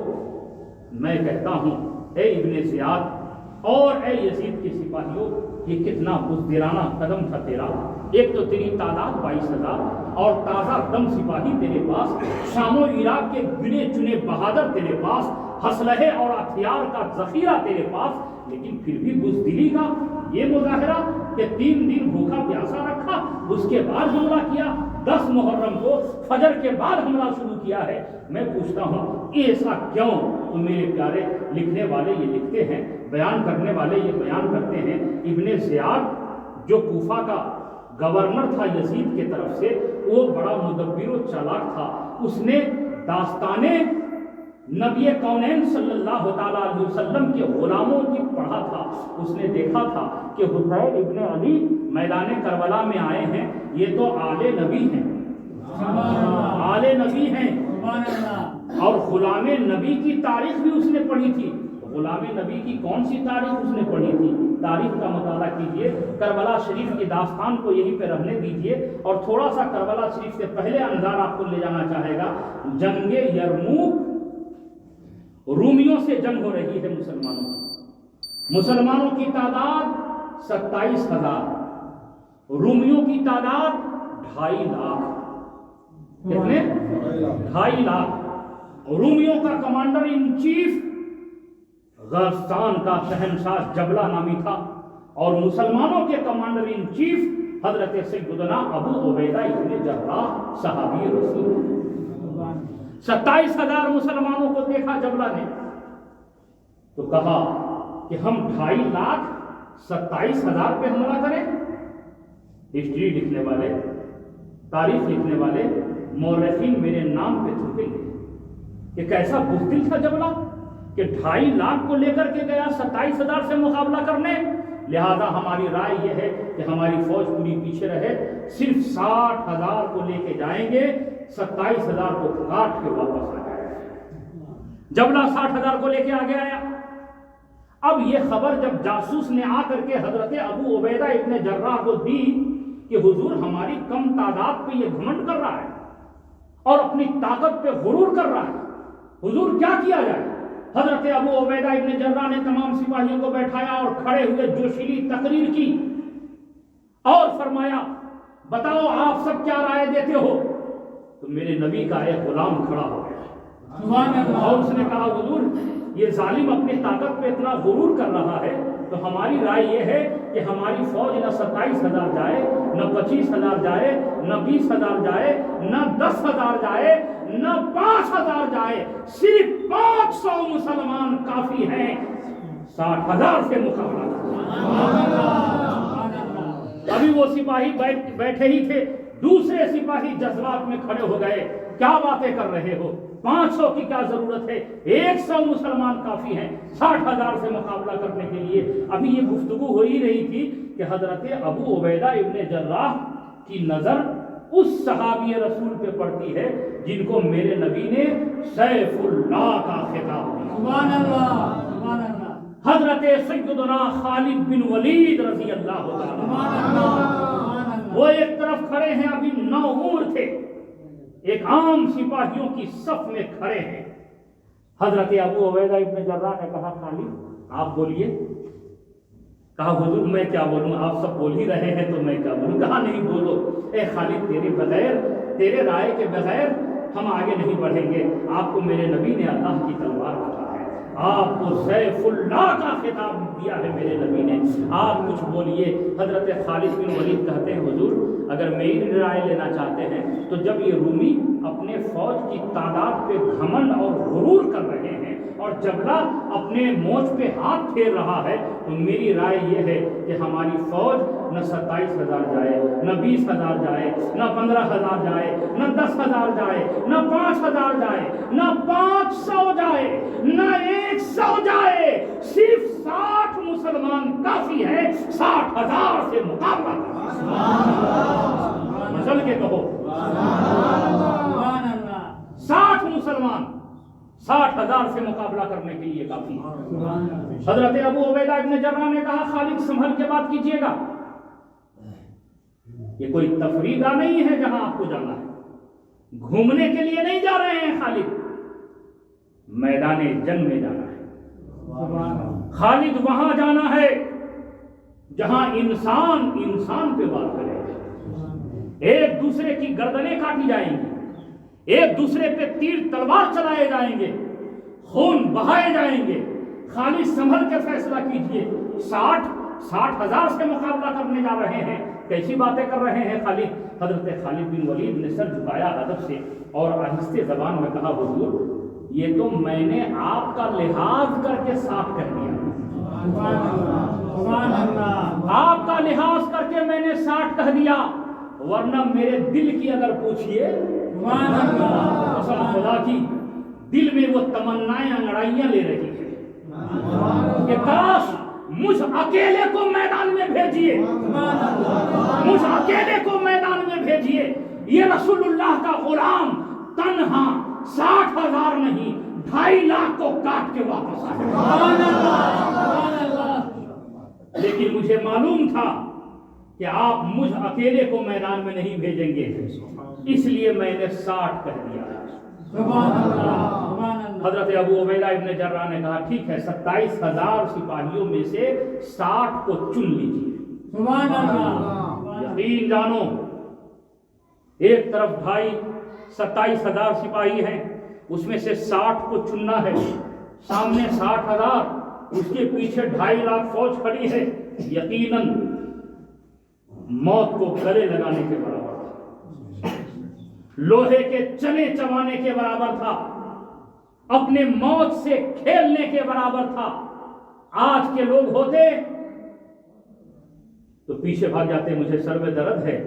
میں کہتا ہوں اے ابن زیاد اور اے یزید کے سپاہیوں, یہ کتنا بزدلانہ قدم تھا تیرا. ایک تو تیری تعداد 22,000 اور تازہ دم سپاہی تیرے پاس, شام و عراق کے گنے چنے بہادر تیرے پاس, اسلحے اور ہتھیار کا ذخیرہ تیرے پاس, لیکن پھر بھی بزدلی کا یہ مظاہرہ کہ 3 دن بھوکا پیاسا رکھا, اس کے بعد حملہ کیا. 10 محرم کو فجر کے بعد حملہ شروع کیا ہے. میں پوچھتا ہوں ایسا کیوں؟ تو میرے پیارے لکھنے والے یہ لکھتے ہیں, بیان کرنے والے یہ بیان کرتے ہیں. ابن زیاد جو کوفہ کا گورنر تھا یزید کے طرف سے, وہ بڑا مدبر و چالاک تھا. اس نے داستانے نبی کونین صلی اللہ تعالیٰ علیہ وسلم کے غلاموں کی پڑھا تھا. اس نے دیکھا تھا کہ حسین ابن علی میدان کربلا میں آئے ہیں, یہ تو آل نبی ہیں, آل نبی ہیں. اور غلام نبی کی تاریخ بھی اس نے پڑھی تھی. غلام نبی کی کون سی تاریخ اس نے پڑھی تھی؟ تاریخ کا مطالعہ کیجئے, کربلا شریف کی داستان کو یہیں پہ رہنے دیجئے. اور تھوڑا سا کربلا شریف سے پہلے انظار آپ کو لے جانا چاہے گا. جنگ یرموک, رومیوں سے جنگ ہو رہی ہے مسلمانوں کی. مسلمانوں کی تعداد 27,000, رومیوں کی تعداد 2.5 لاکھ. کتنے؟ 2.5 لاکھ. رومیوں کا کمانڈر ان چیف غسان کا شہنشاہ جبلہ نامی تھا, اور مسلمانوں کے کمانڈر ان چیف حضرت سیدنا ابو عبیدہ ابن جراح صحابی رسول. 27,000 مسلمانوں کو دیکھا جبلہ نے, تو کہا کہ ہم 2.5 لاکھ 27,000 پہ حملہ کریں. ہسٹری لکھنے والے, تاریخ لکھنے والے, مورخین میرے نام پہ تھوکیں گے کہ کیسا بزدل تھا جبلہ کہ 2.5 لاکھ کو لے کر کے گیا 27,000 سے مقابلہ کرنے. لہذا ہماری رائے یہ ہے کہ ہماری فوج پوری پیچھے رہے, صرف 60,000 کو لے کے جائیں گے, 27,000 کو کاٹ کے واپس آ جائے. جبلہ 60,000 کو لے کے آگے آیا. اب یہ خبر جب جاسوس نے آ کر کے حضرت ابو عبیدہ ابن جراح کو دی کہ حضور ہماری کم تعداد پہ یہ گھمنڈ کر رہا ہے اور اپنی طاقت پہ غرور کر رہا ہے, حضور کیا کیا جائے؟ حضرت ابو عبیدہ ابن جراح نے تمام سپاہیوں کو بیٹھایا اور کھڑے ہوئے جوشیلی تقریر کی اور فرمایا, بتاؤ آپ سب کیا رائے دیتے ہو؟ تو میرے نبی کا ایک غلام کھڑا ہو گیا اور اس نے کہا, حضور یہ ظالم اپنی طاقت پہ اتنا غرور کر رہا ہے, تو ہماری رائے یہ ہے کہ ہماری فوج نہ 27,000 جائے, نہ 25,000 جائے, نہ 20,000 جائے, نہ 10,000 جائے, نہ 5,000 جائے, صرف 500 مسلمان کافی ہیں 60,000 سے مقابلہ. ابھی وہ سپاہی بیٹھے ہی تھے, دوسرے سپاہی جذبات میں کھڑے ہو گئے، کیا باتیں کر رہے ہو، 500 کی کیا ضرورت ہے، 100 مسلمان کافی ہیں 60,000 سے مقابلہ کرنے کے لیے۔ ابھی یہ گفتگو ہو ہی رہی تھی کہ حضرت ابو عبیدہ ابن جراح کی نظر اس صحابی رسول پہ پڑتی ہے جن کو میرے نبی نے سیف اللہ کا خطاب دیا۔ سبحان اللہ، سبحان اللہ۔ حضرت سیدنا خالد بن ولید رضی اللہ عنہ، وہ ایک طرف کھڑے ہیں، ابھی نوعمر تھے، ایک عام سپاہیوں کی صف میں کھڑے ہیں۔ حضرت ابو عبیدہ ابن جراح نے کہا خالد آپ بولیے۔ کہا حضور میں کیا بولوں، آپ سب بول ہی رہے ہیں تو میں کیا بولوں۔ کہا نہیں بولو، اے خالد تیرے بغیر، تیرے رائے کے بغیر ہم آگے نہیں بڑھیں گے۔ آپ کو میرے نبی نے اللہ کی تلوار کہا ہے، آپ کو سیف اللہ کا خطاب دیا ہے میرے نبی نے، آپ کچھ بولیے۔ حضرت خالد بن ولید کہتے ہیں حضور اگر میری رائے لینا چاہتے ہیں تو جب یہ رومی اپنے فوج کی تعداد پہ گھمنڈ اور غرور کر رہے ہیں اور جبلا اپنے موج پہ ہاتھ پھیر رہا ہے تو میری رائے یہ ہے کہ ہماری فوج نہ 27,000 جائے، نہ 20,000 جائے، نہ 15,000 جائے، نہ 10,000 جائے، نہ 5,000 جائے، نہ 500 جائے، نہ 100 جائے، صرف 60 مسلمان کافی ہے 60,000 سے مقابلہ کرنا۔ مسل کے کہو 60 مسلمان 60,000 سے مقابلہ کرنے کے لیے کافی ہے۔ حضرت ابو عبیدہ ابن جراح نے کہا خالد سنبھل کے بات کیجیے گا، یہ کوئی تفریح گاہ نہیں ہے جہاں آپ کو جانا ہے، گھومنے کے لیے نہیں جا رہے ہیں خالد، میدان جنگ میں جانا ہے۔ خالد وہاں جانا ہے جہاں انسان انسان پہ بات کرے گا، ایک دوسرے کی گردنیں کاٹی جائیں گی، ایک دوسرے پہ تیر تلوار چلائے جائیں گے، خون بہائے جائیں گے۔ خالد سنبھل کے فیصلہ کیجئے، 60,000 سے مقابلہ کرنے جا رہے ہیں، کیسی باتیں کر رہے ہیں خالد۔ حضرت خالد بن ولید نے سر جھکایا ادب سے اور آہستہ زبان میں کہا حضور یہ تو میں نے آپ کا لحاظ کر کے صاف کہہ دیا، آپ کا لحاظ کر کے میں نے 60 کہہ دیا، ورنہ میرے دل کی اگر پوچھئے قسم خدا کی دل میں وہ تمنائیں انگڑائیاں لے رہی ہے کہ کاش مجھ اکیلے کو میدان میں بھیجئے، مجھ اکیلے کو میدان میں بھیجئے، یہ رسول اللہ کا غلام تنہا 60,000 نہیں 2.5 لاکھ کو کاٹ کے واپس آئے۔ لیکن مجھے معلوم تھا کہ آپ مجھ اکیلے کو میدان میں نہیں بھیجیں گے، اس لیے میں نے 60 کہہ دیا۔ حضرت ابو عبیدہ ابن جراح نے کہا ٹھیک ہے 27,000 سپاہیوں میں سے 60 کو چن لیجیے۔ یقین جانو ایک طرف 27,000 سپاہی ہیں، اس میں سے 60 کو چننا ہے، سامنے 60,000، اس کے پیچھے 2.5 لاکھ فوج کھڑی ہے، یقیناً موت کو گلے لگانے کے برابر تھا، لوہے کے چنے چبانے کے برابر تھا، اپنے موت سے کھیلنے کے برابر تھا۔ آج کے لوگ ہوتے تو پیچھے بھاگ جاتے، مجھے سر میں درد ہے،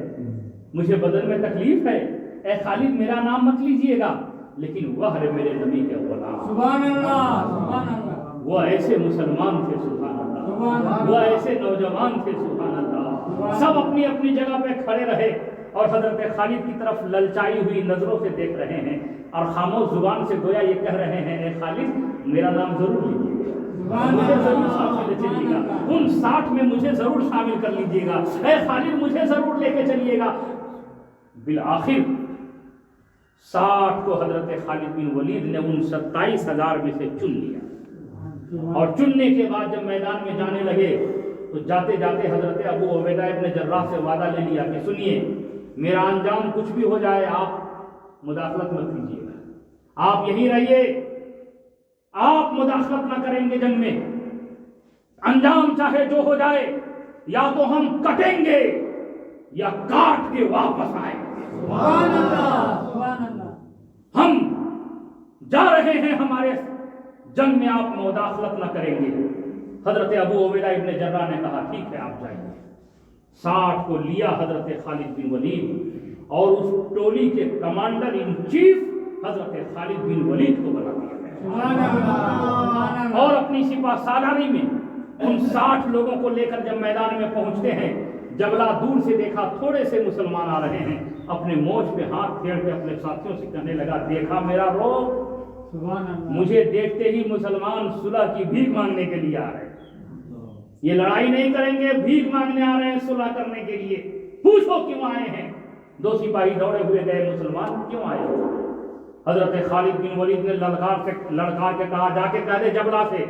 مجھے بدن میں تکلیف ہے، اے خالد میرا نام مت لیجئے گا، لیکن وہ ہے میرے نبی کے غلام، سبحان اللہ، سبحان اللہ، وہ ایسے مسلمان تھے سبحان اللہ، وہ ایسے نوجوان تھے سبحان اللہ، سب اپنی اپنی جگہ پہ کھڑے رہے اور حضرت خالد کی طرف للچائی ہوئی نظروں سے دیکھ رہے ہیں اور خاموش زبان سے گویا یہ کہہ رہے ہیں اے خالد میرا نام ضرور لیجیے گا، مجھے ضرور ساتھ لے چلیے گا، ان 60 میں مجھے ضرور شامل کر لیجیے گا، اے خالد مجھے ضرور لے کے چلیے گا۔ بالآخر 60 کو حضرت خالد بن ولید نے ان 27,000 میں سے چن لیا، اور چننے کے بعد جب میدان میں جانے لگے تو جاتے جاتے حضرت ابو عبیدہ ابن جراح سے وعدہ لے لیا کہ سنیے میرا انجام کچھ بھی ہو جائے آپ مداخلت مت کیجیے گا، آپ یہیں رہیے، آپ مداخلت نہ کریں گے جنگ میں، انجام چاہے جو ہو جائے یا تو ہم کٹیں گے یا کاٹ کے واپس آئیں گے، سبحان اللہ، سبحان اللہ، ہم جا رہے ہیں ہمارے جنگ میں آپ مداخلت نہ کریں گے۔ حضرت ابو عبیدہ ابن جراح نے کہا ٹھیک ہے آپ جائیے۔ 60 کو لیا حضرت خالد بن ولید اور اس ٹولی کے کمانڈر ان چیف حضرت خالد بن ولید کو بنا دیا گیا سبحان اللہ اور اپنی سپہ سالاری میں ان 60 لوگوں کو لے کر جب میدان میں پہنچتے ہیں، جبلہ دور سے دیکھا تھوڑے سے مسلمان آ رہے ہیں، اپنے موج پہ ہاتھ پھیر کے اپنے ساتھیوں سے کہنے لگا، دیکھا میرا روب، سبحان اللہ مجھے دیکھتے ہی مسلمان صلح کی بھیک مانگنے کے لیے آ رہے ہیں، یہ لڑائی نہیں کریں گے، بھیک مانگنے آ رہے ہیں صلح کرنے کے لیے، پوچھو کیوں آئے ہیں؟ 2 سپاہی دوڑے ہوئے گئے، مسلمان کیوں آئے ہو؟ حضرت خالد بن ولید نے لڑکار کے کہا، جا کے کہہ دے جبلہ سے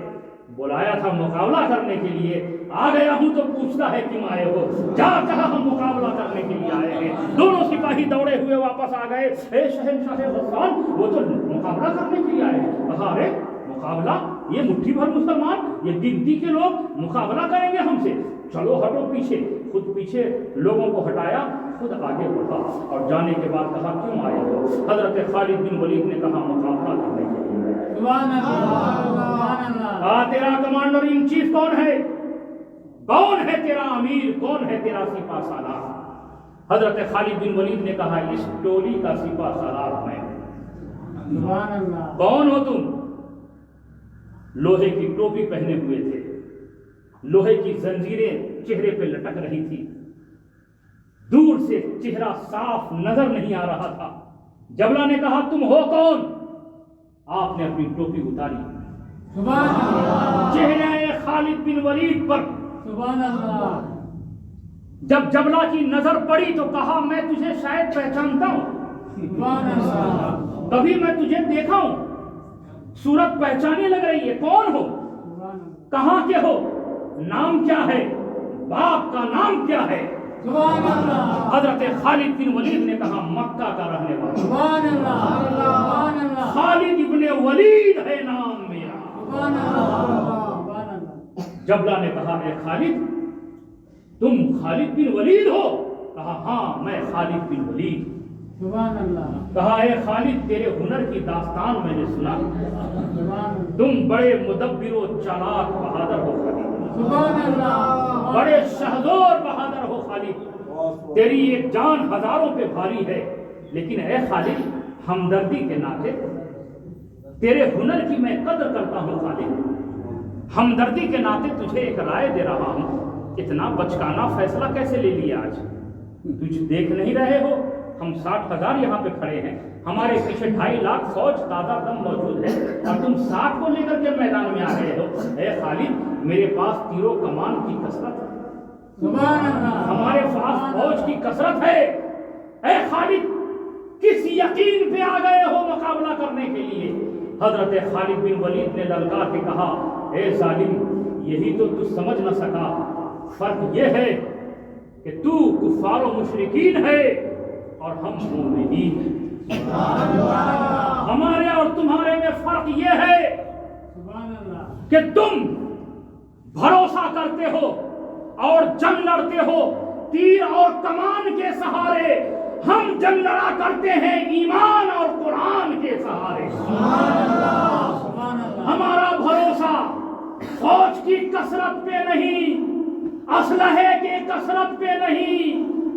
بلایا تھا مقابلہ کرنے کے لیے، آ گیا ہوں تو پوچھتا ہے کیوں آئے ہو؟ جا کہا ہم مقابلہ کرنے کے لیے آئے ہیں۔ دونوں سپاہی دوڑے ہوئے واپس آ گئے، اے شہنشاہ غسان، وہ تو مقابلہ کرنے کے لیے آئے ہیں۔ کہا، ارے مقابلہ، یہ مٹھی بھر مسلمان، یہ گنتی کے لوگ مقابلہ کریں گے ہم سے؟ چلو ہٹو پیچھے۔ خود پیچھے لوگوں کو ہٹایا، خود آگے بڑھا اور جانے کے بعد کہا، کیوں آئے ہو؟ حضرت خالد بن ولید نے کہا، مقابلہ کرنے کے لیے۔ سبحان اللہ سبحان اللہ تیرا کمانڈر ان چیف کون ہے؟ کون ہے تیرا امیر؟ کون ہے تیرا سپہ سالار؟ حضرت خالد بن ولید نے کہا، اس ٹولی کا سپہ سالار میں۔ سبحان اللہ کون ہو تم؟ لوہے کی ٹوپی پہنے ہوئے تھے، لوہے کی زنجیریں چہرے پہ لٹک رہی تھی، دور سے چہرہ صاف نظر نہیں آ رہا تھا۔ جبلہ نے کہا، تم ہو کون؟ آپ نے اپنی ٹوپی اتاری، سبحان اللہ چہرے خالد بن ولید پر سبحان اللہ جب جبلہ کی نظر پڑی تو کہا، میں تجھے شاید پہچانتا ہوں، سبحان اللہ کبھی میں تجھے دیکھا ہوں، صورت پہچانے لگ رہی ہے، کون ہو؟ سبحان اللہ کہاں کے ہو؟ نام کیا ہے؟ باپ کا نام کیا ہے؟ سبحان اللہ حضرت خالد بن ولید نے کہا، مکہ کا رہنے والا سبحان اللہ سبحان اللہ خالد ابن ولید ہے نام میرا۔ سبحان اللہ سبحان اللہ جبلہ نے کہا، اے خالد، تم خالد بن ولید ہو؟ کہا، ہاں میں خالد بن ولید۔ سبحان اللہ کہا، اے خالد، تیرے ہنر کی داستان میں نے سنا، سبحان تم بڑے مدبر و چالاک بہادر ہو خالد، سبحان اللہ بڑے شہزور بہادر ہو خالد، تیری ایک جان ہزاروں پہ بھاری ہے، لیکن اے خالد، ہمدردی کے ناطے تیرے ہنر کی میں قدر کرتا ہوں خالد، ہمدردی کے ناطے تجھے ایک رائے دے رہا ہوں، اتنا بچکانا فیصلہ کیسے لے لیا آج؟ تجھ دیکھ نہیں رہے ہو ہم 60,000 یہاں پہ کھڑے ہیں، ہمارے پیچھے 2.5 لاکھ فوج تازہ دم موجود ہے، اور تم 60 کو لے کر کے میدان میں آ رہے ہو؟ اے خالد، میرے پاس تیر و کمان کی کثرت ہے، سبحان اللہ ہمارے پاس فوج کی کثرت ہے۔ اے خالد، کس یقین پہ آ گئے ہو مقابلہ کرنے کے لیے؟ حضرت خالد بن ولید نے للکار کے کہا، اے ظالم، یہی تو سمجھ نہ سکا، فرق یہ ہے کہ تو کفار و مشرکین ہے اور ہم مومنین ہیں، ہمارے اور تمہارے میں فرق یہ ہے سبحان اللہ کہ تم بھروسہ کرتے ہو اور جنگ لڑتے ہو تیر اور کمان کے سہارے، ہم جنگ لڑا کرتے ہیں ایمان اور قرآن کے سہارے۔ سبحان اللہ ہمارا بھروسہ فوج کی کثرت پہ نہیں، اسلحے کے کثرت پہ نہیں،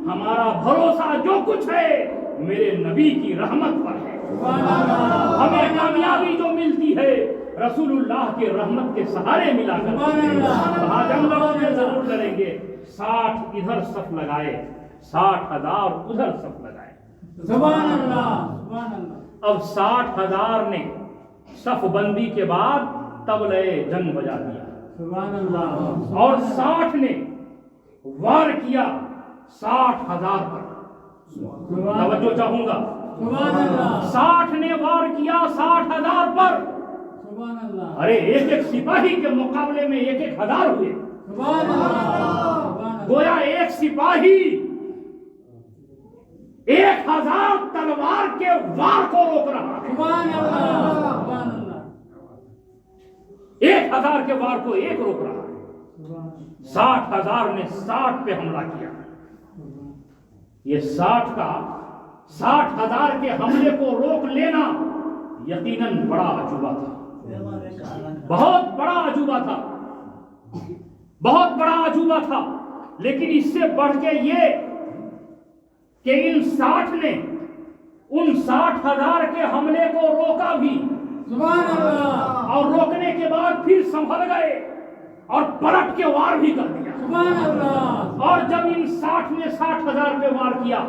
ہمارا بھروسہ جو کچھ ہے میرے نبی کی رحمت پر ہے۔ ہمیں کامیابی جو ملتی ہے رسول اللہ کے رحمت کے سہارے ملا کر، آج ہم لوگوں میں ضرور لڑیں گے۔ 60 ادھر صف لگائے، 60,000 ادھر صف لگائے۔ سبحان اللہ سبحان اللہ اب 60,000 نے صف بندی کے بعد طبلِ جنگ بجا دیا، سبحان اللہ اور 60 نے وار کیا 60,000 پر۔ توجہ چاہوں گا، سبحان اللہ 60 نے وار کیا 60,000 پر۔ سبحان اللہ ارے ایک ایک سپاہی کے مقابلے میں 1,000 ہوئے، سبحان اللہ گویا ایک سپاہی 1,000 تلوار کے وار کو روک رہا ہے۔ سبحان اللہ سبحان اللہ 1,000 کے وار کو ایک روک رہا ہے۔ 60,000 نے 60 پہ حملہ کیا۔ یہ 60,000 کے حملے کو روک لینا یقیناً بڑا عجوبہ تھا، بہت بڑا عجوبہ تھا، بہت بڑا عجوبہ تھا۔ لیکن اس سے بڑھ کے یہ کہ ان 60 نے ان 60,000 کے حملے کو روکا بھی، سبحان اللہ، اور روکنے کے بعد پھر سنبھل گئے اور پلٹ کے وار بھی کر دیا۔ سبحان اللہ، اور جب ان 60 نے 60,000 پہ وار کیا،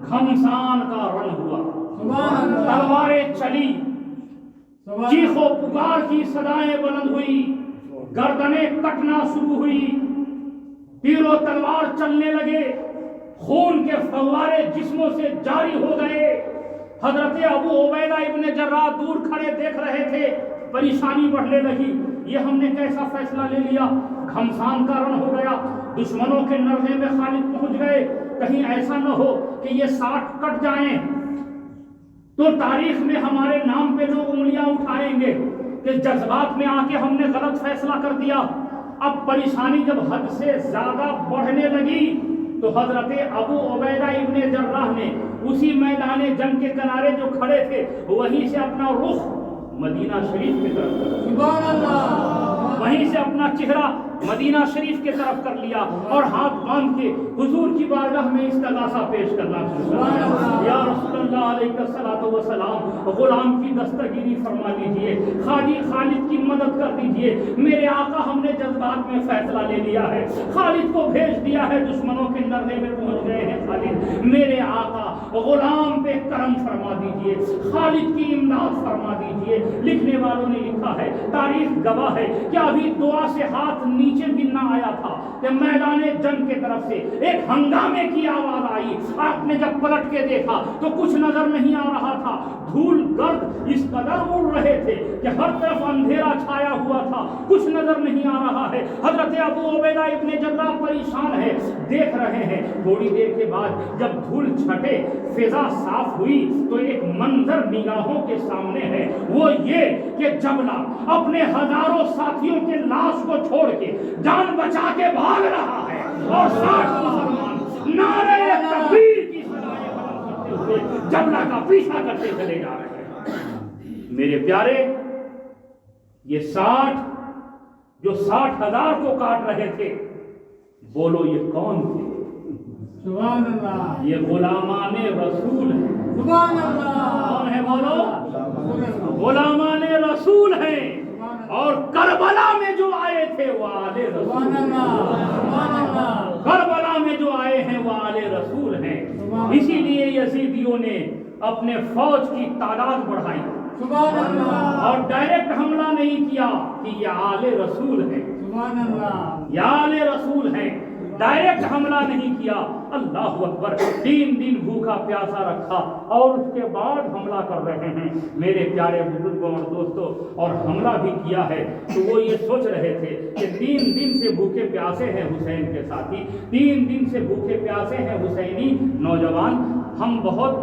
گھمسان کا رن ہوا، سبحان اللہ، تلواریں چلی، سبحان چیخ و پکار کی صدائیں بلند ہوئی، گردنیں کٹنا شروع ہوئی، تیر و تلوار چلنے لگے، خون کے فوارے جسموں سے جاری ہو گئے۔ حضرت ابو عبیدہ ابن جراح دور کھڑے دیکھ رہے تھے، پریشانی بڑھنے لگی، یہ ہم نے کیسا فیصلہ لے لیا، گھمسان کا رن ہو گیا، دشمنوں کے نرغے میں خالد پہنچ گئے، کہیں ایسا نہ ہو کہ یہ 60 کٹ جائیں تو تاریخ میں ہمارے نام پہ لوگ انگلیاں اٹھائیں گے کہ جذبات میں آ کے ہم نے غلط فیصلہ کر دیا۔ اب پریشانی جب حد سے زیادہ بڑھنے لگی تو حضرت ابو عبیدہ ابن جراح نے اسی میدان جنگ کے کنارے جو کھڑے تھے وہیں سے اپنا رخ مدینہ شریف کی طرف کر لیا، سبحان اللہ، وہیں سے اپنا چہرہ مدینہ شریف کی طرف کر لیا اور ہاتھ باندھ کے حضور کی بارگاہ میں استغاثہ پیش کرنا شروع کر دیا۔ یا رسول اللہ علیہ الصلوۃ والسلام، غلام کی دستگیری فرما دیجئے، خالد کی مدد کر دیجئے، میرے آقا ہم نے جذبات میں فیصلہ لے لیا ہے، خالد کو بھیج دیا ہے، دشمنوں کے نرغے میں پہنچ گئے ہیں خالد، میرے آقا غلام پہ کرم فرما دیجئے، خالد کی امداد فرما دیجئے۔ لکھنے والوں نے لکھا ہے، تاریخ گواہ ہے کہ ابھی دعا سے ہاتھ نیچے بھی نہ آیا تھا کہ میدان جنگ کے طرف سے ایک ہنگامے کی آواز آئی۔ آپ نے جب پلٹ کے دیکھا تو کچھ نظر نہیں آ رہا تھا، دھول گرد اس قدر اڑ رہے تھے کہ ہر طرف اندھیرا چھایا ہوا تھا، کچھ نظر نہیں آ رہا ہے۔ حضرت ابو عبیدہ ابن جراح پریشان ہے، دیکھ رہے ہیں۔ تھوڑی دیر کے بعد جب دھول چھٹے، فضا صاف ہوئی تو ایک منظر نگاہوں کے سامنے ہے، وہ یہ کہ جبلہ اپنے ہزاروں ساتھیوں کے لاش کو چھوڑ کے جان بچا کے بھاگ رہا ہے، اور 60 مسلمان نعرہ تکبیر کی صدائیں بلند کرتے ہوئے جبلہ کا پیچھا کرتے چلے جا رہے ہیں۔ میرے پیارے، یہ 60 جو 60,000 کو کاٹ رہے تھے، بولو یہ کون تھے؟ سبحان اللہ، یہ غلامان رسول ہیں۔ سبحان اللہ، کون ہے بولو؟ غلامان رسول ہیں، اور کربلا میں جو آئے تھے وہ آل رسول سبحان اللہ، سبحان اللہ، کربلا میں جو آئے ہیں وہ آل رسول ہیں۔ اسی لیے یزیدیوں نے اپنے فوج کی تعداد بڑھائی سبحان اللہ، اور ڈائریکٹ حملہ نہیں کیا کہ یہ آل رسول ہیں، سبحان اللہ، یہ آل رسول ہیں، ڈائریکٹ حملہ نہیں کیا۔ اللہ اکبر، 3 دن بھوکا پیاسا رکھا اور اس کے بعد حملہ کر رہے ہیں۔ میرے پیارے بزرگوں اور دوستوں، اور حملہ بھی کیا ہے تو وہ یہ سوچ رہے تھے کہ 3 دن سے بھوکے پیاسے ہیں حسین کے ساتھی، 3 دن سے بھوکے پیاسے ہیں حسینی نوجوان، ہم بہت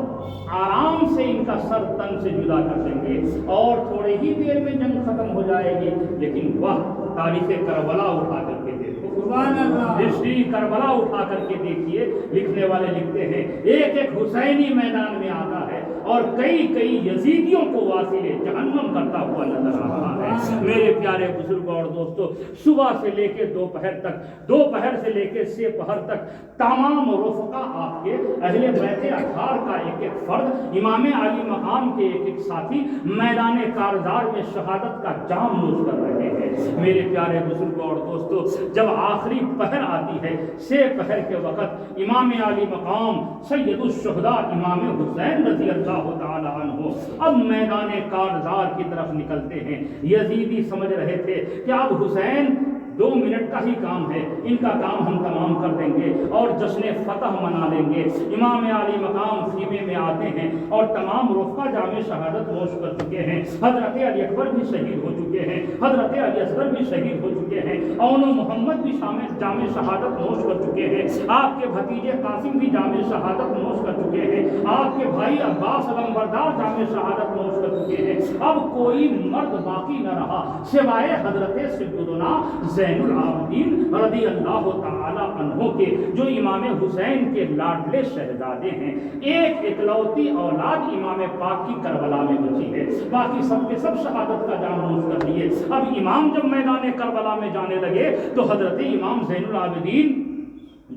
آرام سے ان کا سر تن سے جدا کر دیں گے اور تھوڑے ہی دیر میں جنگ ختم ہو جائے گی۔ لیکن وہ تاریخ کربلا اٹھا کر کے دیکھو، سبحان اللہ، ہسٹری کربلا اٹھا کر کے دیکھیے، لکھنے والے لکھتے ہیں ایک ایک حسینی میدان میں آتا ہے اور کئی کئی یزیدیوں کو واصل جہنم کرتا ہوا نظر آ رہا ہے۔ میرے پیارے بزرگوں اور دوستوں، صبح سے لے کے دوپہر تک، دوپہر سے لے کے سپہر تک تمام رفقا آپ کے اہل بیت اطہار کا ایک ایک فرد، امام علی مقام کے ایک ایک ساتھی میدان کارزار میں شہادت کا جام نوش کر رہے ہیں۔ میرے پیارے بزرگوں اور دوستوں، جب آخری پہر آتی ہے، سے پہر کے وقت امام علی مقام سید الشہداء امام حسین رضی اللہ تعالی عنہ اب میدان کارزار کی طرف نکلتے ہیں۔ یزیدی سمجھ رہے تھے کہ اب حسین 2 منٹ کا ہی کام ہے، ان کا کام ہم تمام کر دیں گے اور جشن فتح منا لیں گے۔ امام علی مقام خیمے میں آتے ہیں اور تمام رفقا جام شہادت نوش کر چکے ہیں۔ حضرت علی اکبر بھی شہید ہو چکے ہیں، حضرت علی اصغر بھی شہید ہو چکے ہیں، اون و محمد بھی جام شہادت نوش کر چکے ہیں، آپ کے بھتیجے قاسم بھی جام شہادت نوش کر چکے ہیں، آپ کے بھائی عباس علمبردار جام شہادت نوش کر چکے ہیں۔ اب کوئی مرد باقی نہ رہا سوائے حضرت سیدنا زین العابدین رضی اللہ تعالی عنہ کے، جو امام حسین کے لاڈلے شہزادے ہیں۔ ایک اکلوتی اولاد امام پاک کی کربلا میں بچی ہے، باقی سب کے سب شہادت کا جام نوش کر لیے۔ اب امام جب میدان کربلا میں جانے لگے تو حضرت امام زین العابدین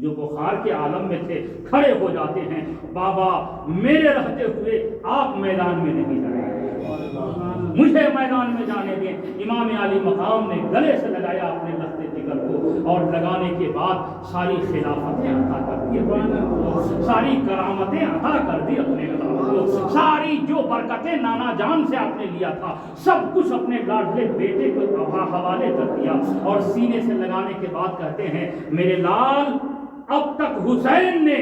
جو بخار کے عالم میں تھے کھڑے ہو جاتے ہیں، بابا میرے رہتے ہوئے آپ میدان میں نہیں جائیں، مجھے میدان میں جانے دیں۔ امام علی مقام نے گلے سے لگایا اپنے لختے جگر کو، اور لگانے کے بعد ساری خلافتیں عطا کر دی اپنے کو، ساری کرامتیں عطا کر دی اپنے کو، ساری جو برکتیں نانا جان سے آپ نے لیا تھا سب کچھ اپنے لاڈلے بیٹے کو حوالے کر دیا، اور سینے سے لگانے کے بعد کہتے ہیں میرے لال اب تک حسین نے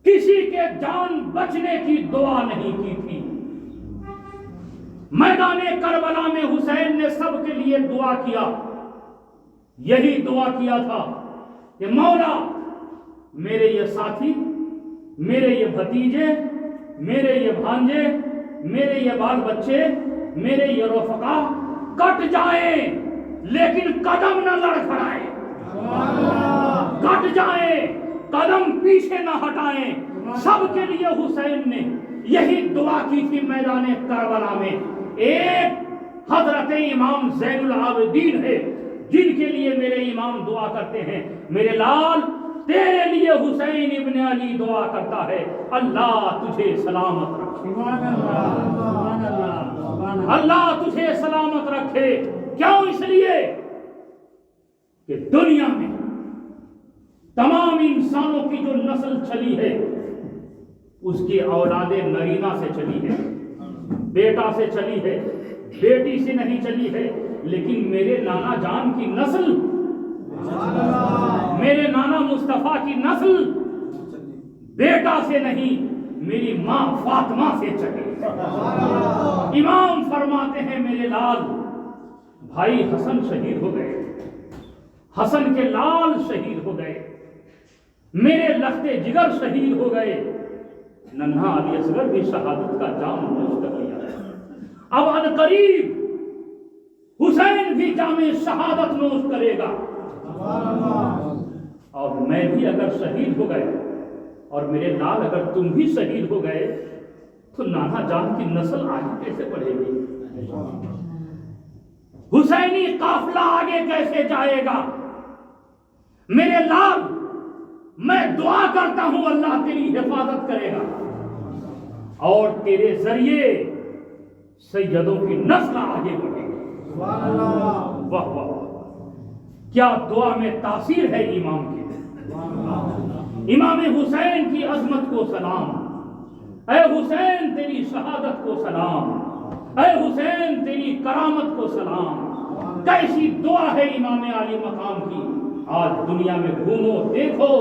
کسی کے جان بچنے کی دعا نہیں کی تھی، میدان کربلا میں حسین نے سب کے لیے دعا کیا، یہی دعا کیا تھا کہ مولا میرے یہ ساتھی، میرے یہ بھتیجے، میرے یہ بھانجے، میرے یہ بال بچے، میرے یہ رفقا کٹ جائیں لیکن قدم نہ لڑکھڑائیں، کٹ جائیں قدم پیچھے نہ ہٹائیں۔ سب کے لیے حسین نے یہی دعا کی تھی میدان کربلا میں۔ ایک حضرت امام زین العابدین ہے جن کے لیے میرے امام دعا کرتے ہیں، میرے لال تیرے لیے حسین ابن علی دعا کرتا ہے، اللہ تجھے سلامت رکھے، اللہ تجھے سلامت رکھے۔ کیوں؟ اس لیے کہ دنیا میں تمام انسانوں کی جو نسل چلی ہے اس کی اولاد نرینہ سے چلی ہے، بیٹا سے چلی ہے، بیٹی سے نہیں چلی ہے، لیکن میرے نانا جان کی نسل، میرے نانا مصطفیٰ کی نسل بیٹا سے نہیں میری ماں فاطمہ سے چلی۔ امام فرماتے ہیں میرے لال بھائی حسن شہید ہو گئے، حسن کے لال شہید ہو گئے، میرے لختے جگر شہید ہو گئے، ننھا علی اصغر بھی شہادت کا جام نوش کر لیا، اب عنقریب حسین بھی جام شہادت نوش کرے گا، اور میں بھی اگر شہید ہو گئے اور میرے لال اگر تم بھی شہید ہو گئے تو نانا جان کی نسل آگے کیسے بڑھے گی؟ حسینی قافلہ آگے کیسے جائے گا؟ میرے لال میں دعا کرتا ہوں اللہ تیری حفاظت کرے گا اور تیرے ذریعے سیدوں کی نسل آگے بڑھے گی۔ واہ واہ، کیا دعا میں تاثیر ہے امام کی۔ امام حسین کی عظمت کو سلام، اے حسین تیری شہادت کو سلام، اے حسین تیری کرامت کو سلام۔ کیسی دعا ہے امام علی مقام کی۔ آج دنیا میں گھومو دیکھو،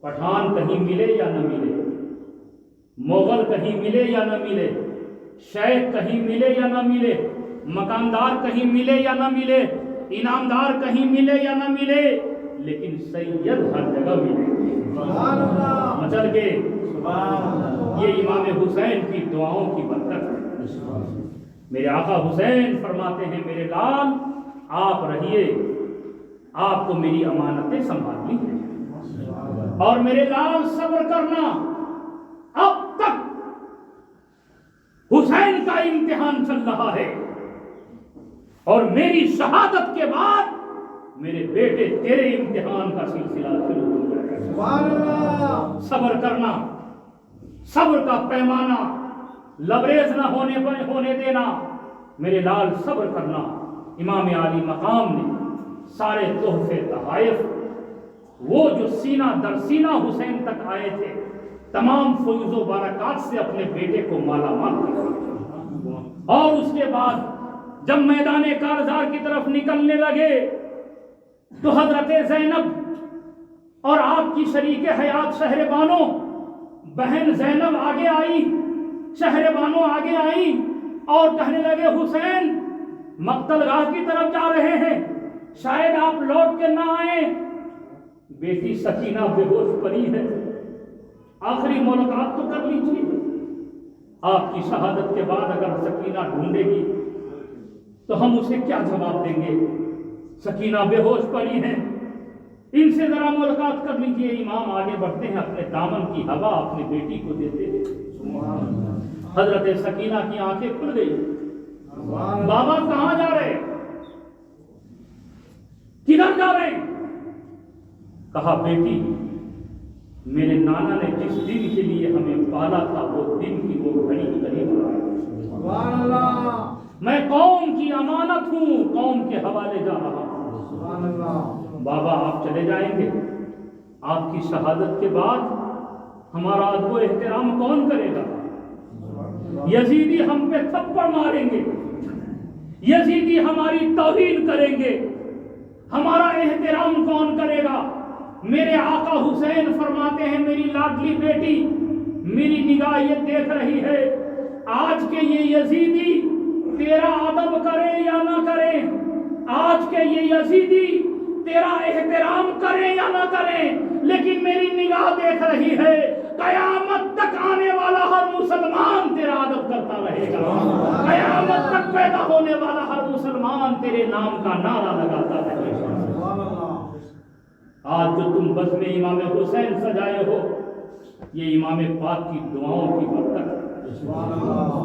پٹھان کہیں ملے یا نہ ملے، مغل کہیں ملے یا نہ ملے، شیخ کہیں ملے یا نہ ملے، مکاندار کہیں ملے یا نہ ملے، انعامدار کہیں ملے یا نہ ملے، لیکن سید ہر جگہ ملے۔ مچل کے یہ امام حسین کی دعاؤں کی برکت ہے۔ میرے آقا حسین فرماتے ہیں میرے لال آپ رہیے، آپ کو میری امانتیں سنبھالنی ہیں، اور میرے لال صبر کرنا، اب تک حسین کا امتحان چل رہا ہے اور میری شہادت کے بعد میرے بیٹے تیرے امتحان کا سلسلہ شروع ہو جائے گا۔ صبر کرنا، صبر کا پیمانہ لبریز نہ ہونے دینا، میرے لال صبر کرنا۔ امام علی مقام نے سارے تحفے تحائف، وہ جو سینہ در سینہ حسین تک آئے تھے، تمام فیض و برکات سے اپنے بیٹے کو مالا مال کر دیا، اور اس کے بعد جب میدان کارزار کی طرف نکلنے لگے تو حضرت زینب اور آپ کی شریک حیات شہر بانو بہن زینب آگے آئی، شہر بانو آگے آئی اور کہنے لگے حسین مقتل گاہ کی طرف جا رہے ہیں، شاید آپ لوٹ کے نہ آئیں۔ بیٹی سکینہ بے ہوش پڑی ہے، آخری ملاقات تو کر لیجیے، آپ کی شہادت کے بعد اگر سکینہ ڈھونڈے گی تو ہم اسے کیا جواب دیں گے؟ سکینہ بے ہوش پڑی ہیں، ان سے ذرا ملاقات کر لیجیے۔ امام آگے بڑھتے ہیں، اپنے دامن کی ہوا اپنی بیٹی کو دیتے ہیں۔ حضرت سکینہ کی آنکھیں کھل گئی، بابا کہاں جا رہے، کدھر جا رہے؟ کہا بیٹی میرے نانا نے جس دن کے لیے ہمیں پالا تھا وہ دن کی وہ گھڑی قریب آئی، سبحان اللہ، میں قوم کی امانت ہوں، قوم کے حوالے جا رہا ہوں۔ سبحان اللہ، بابا آپ چلے جائیں گے، آپ کی شہادت کے بعد ہمارا ادب و احترام کون کرے گا؟ یزیدی ہم پہ تھپڑ ماریں گے، یزیدی ہماری توہین کریں گے، ہمارا احترام کون کرے گا؟ میرے آقا حسین فرماتے ہیں میری لاڈلی بیٹی میری نگاہ یہ دیکھ رہی ہے آج کے یہ یزیدی تیرا ادب کرے یا نہ کرے، آج کے یہ یزیدی تیرا احترام کریں یا نہ کریں، لیکن میری نگاہ دیکھ رہی ہے قیامت تک آنے والا ہر مسلمان تیرا ادب کرتا رہے گا، قیامت تک پیدا ہونے والا ہر مسلمان تیرے نام کا نعرہ لگاتا رہے گا۔ سبحان اللہ، آج جو تم بزم امام حسین سجائے ہو یہ امام پاک کی دعاؤں کی برکت ہے۔ سبحان اللہ،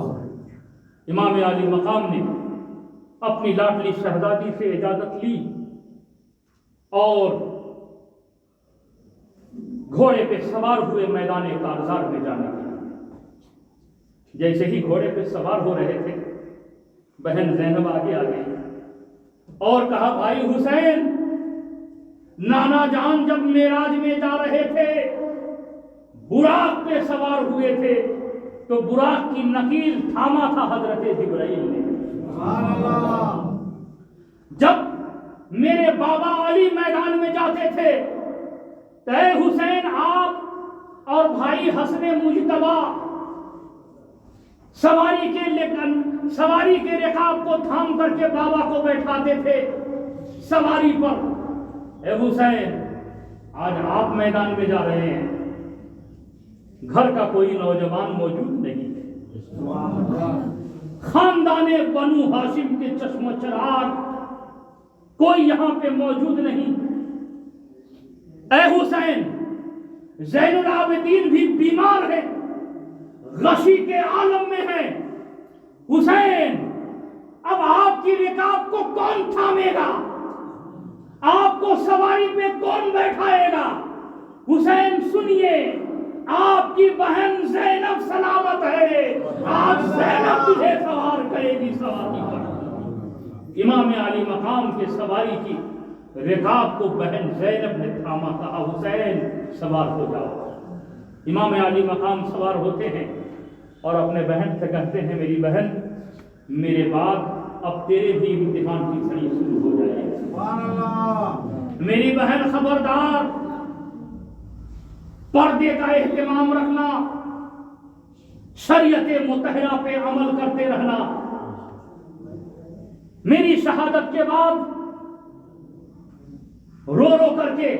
امام علی مقام نے اپنی لاڈلی شہزادی سے اجازت لی اور گھوڑے پہ سوار ہوئے میدان کارزار میں جانے کے لیے۔ جیسے ہی گھوڑے پہ سوار ہو رہے تھے بہن زینب آگے آ گئی اور کہا بھائی حسین نانا جان جب معراج میں جا رہے تھے براق پہ سوار ہوئے تھے تو براق کی نکیل تھاما تھا حضرت جبرائیل نے۔ سبحان اللہ، جب میرے بابا علی میدان میں جاتے تھے تو اے حسین آپ اور بھائی حسن مجتبی سواری کے رکاب کو تھام کر کے بابا کو بیٹھاتے تھے سواری پر۔ اے حسین آج آپ میدان میں جا رہے ہیں، گھر کا کوئی نوجوان موجود نہیں ہے، سبحان اللہ، خاندان بنو ہاشم کے چشم و چراغ کوئی یہاں پہ موجود نہیں۔ اے حسین زین العابدین بھی بیمار ہے، غشی کے عالم میں ہے، حسین اب آپ کی رکاب کو کون تھامے گا، آپ کو سواری پہ کون بیٹھائے گا؟ حسین سنیے آپ کی بہن زینب سلامت ہے، آج زینب تجھے سوار کرے گی سواری پر۔ امام علی مقام کے سواری کی رکاب کو بہن زینب نے تھاما، کہا حسین سوار ہو جاؤ۔ امام علی مقام سوار ہوتے ہیں اور اپنے بہن سے کہتے ہیں میری بہن میرے بعد اب تیرے بھی امتحان کی گھڑی شروع ہو جائے گی، سبحان اللہ، میری بہن خبردار پردے کا اہتمام رکھنا، شریعت مطہرہ پہ عمل کرتے رہنا، میری شہادت کے بعد رو رو کر کے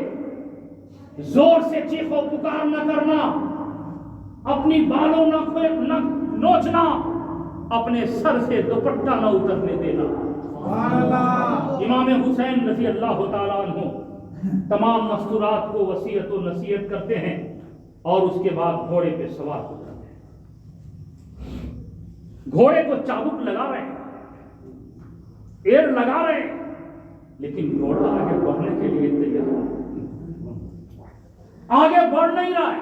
زور سے چیخ و پکار نہ کرنا، اپنی بالوں نہ نوچنا، اپنے سر سے دوپٹہ نہ اترنے دینا۔ سبحان اللہ، امام حسین رضی اللہ تعالیٰ عنہ تمام مستورات کو وصیت و نصیحت کرتے ہیں اور اس کے بعد گھوڑے پہ سوار ہو جاتے ہیں۔ گھوڑے کو چابک لگا رہے ہیں، ایڑ لگا رہے ہیں، لیکن گھوڑا آگے بڑھنے کے لیے تیار آگے بڑھ نہیں رہا ہے۔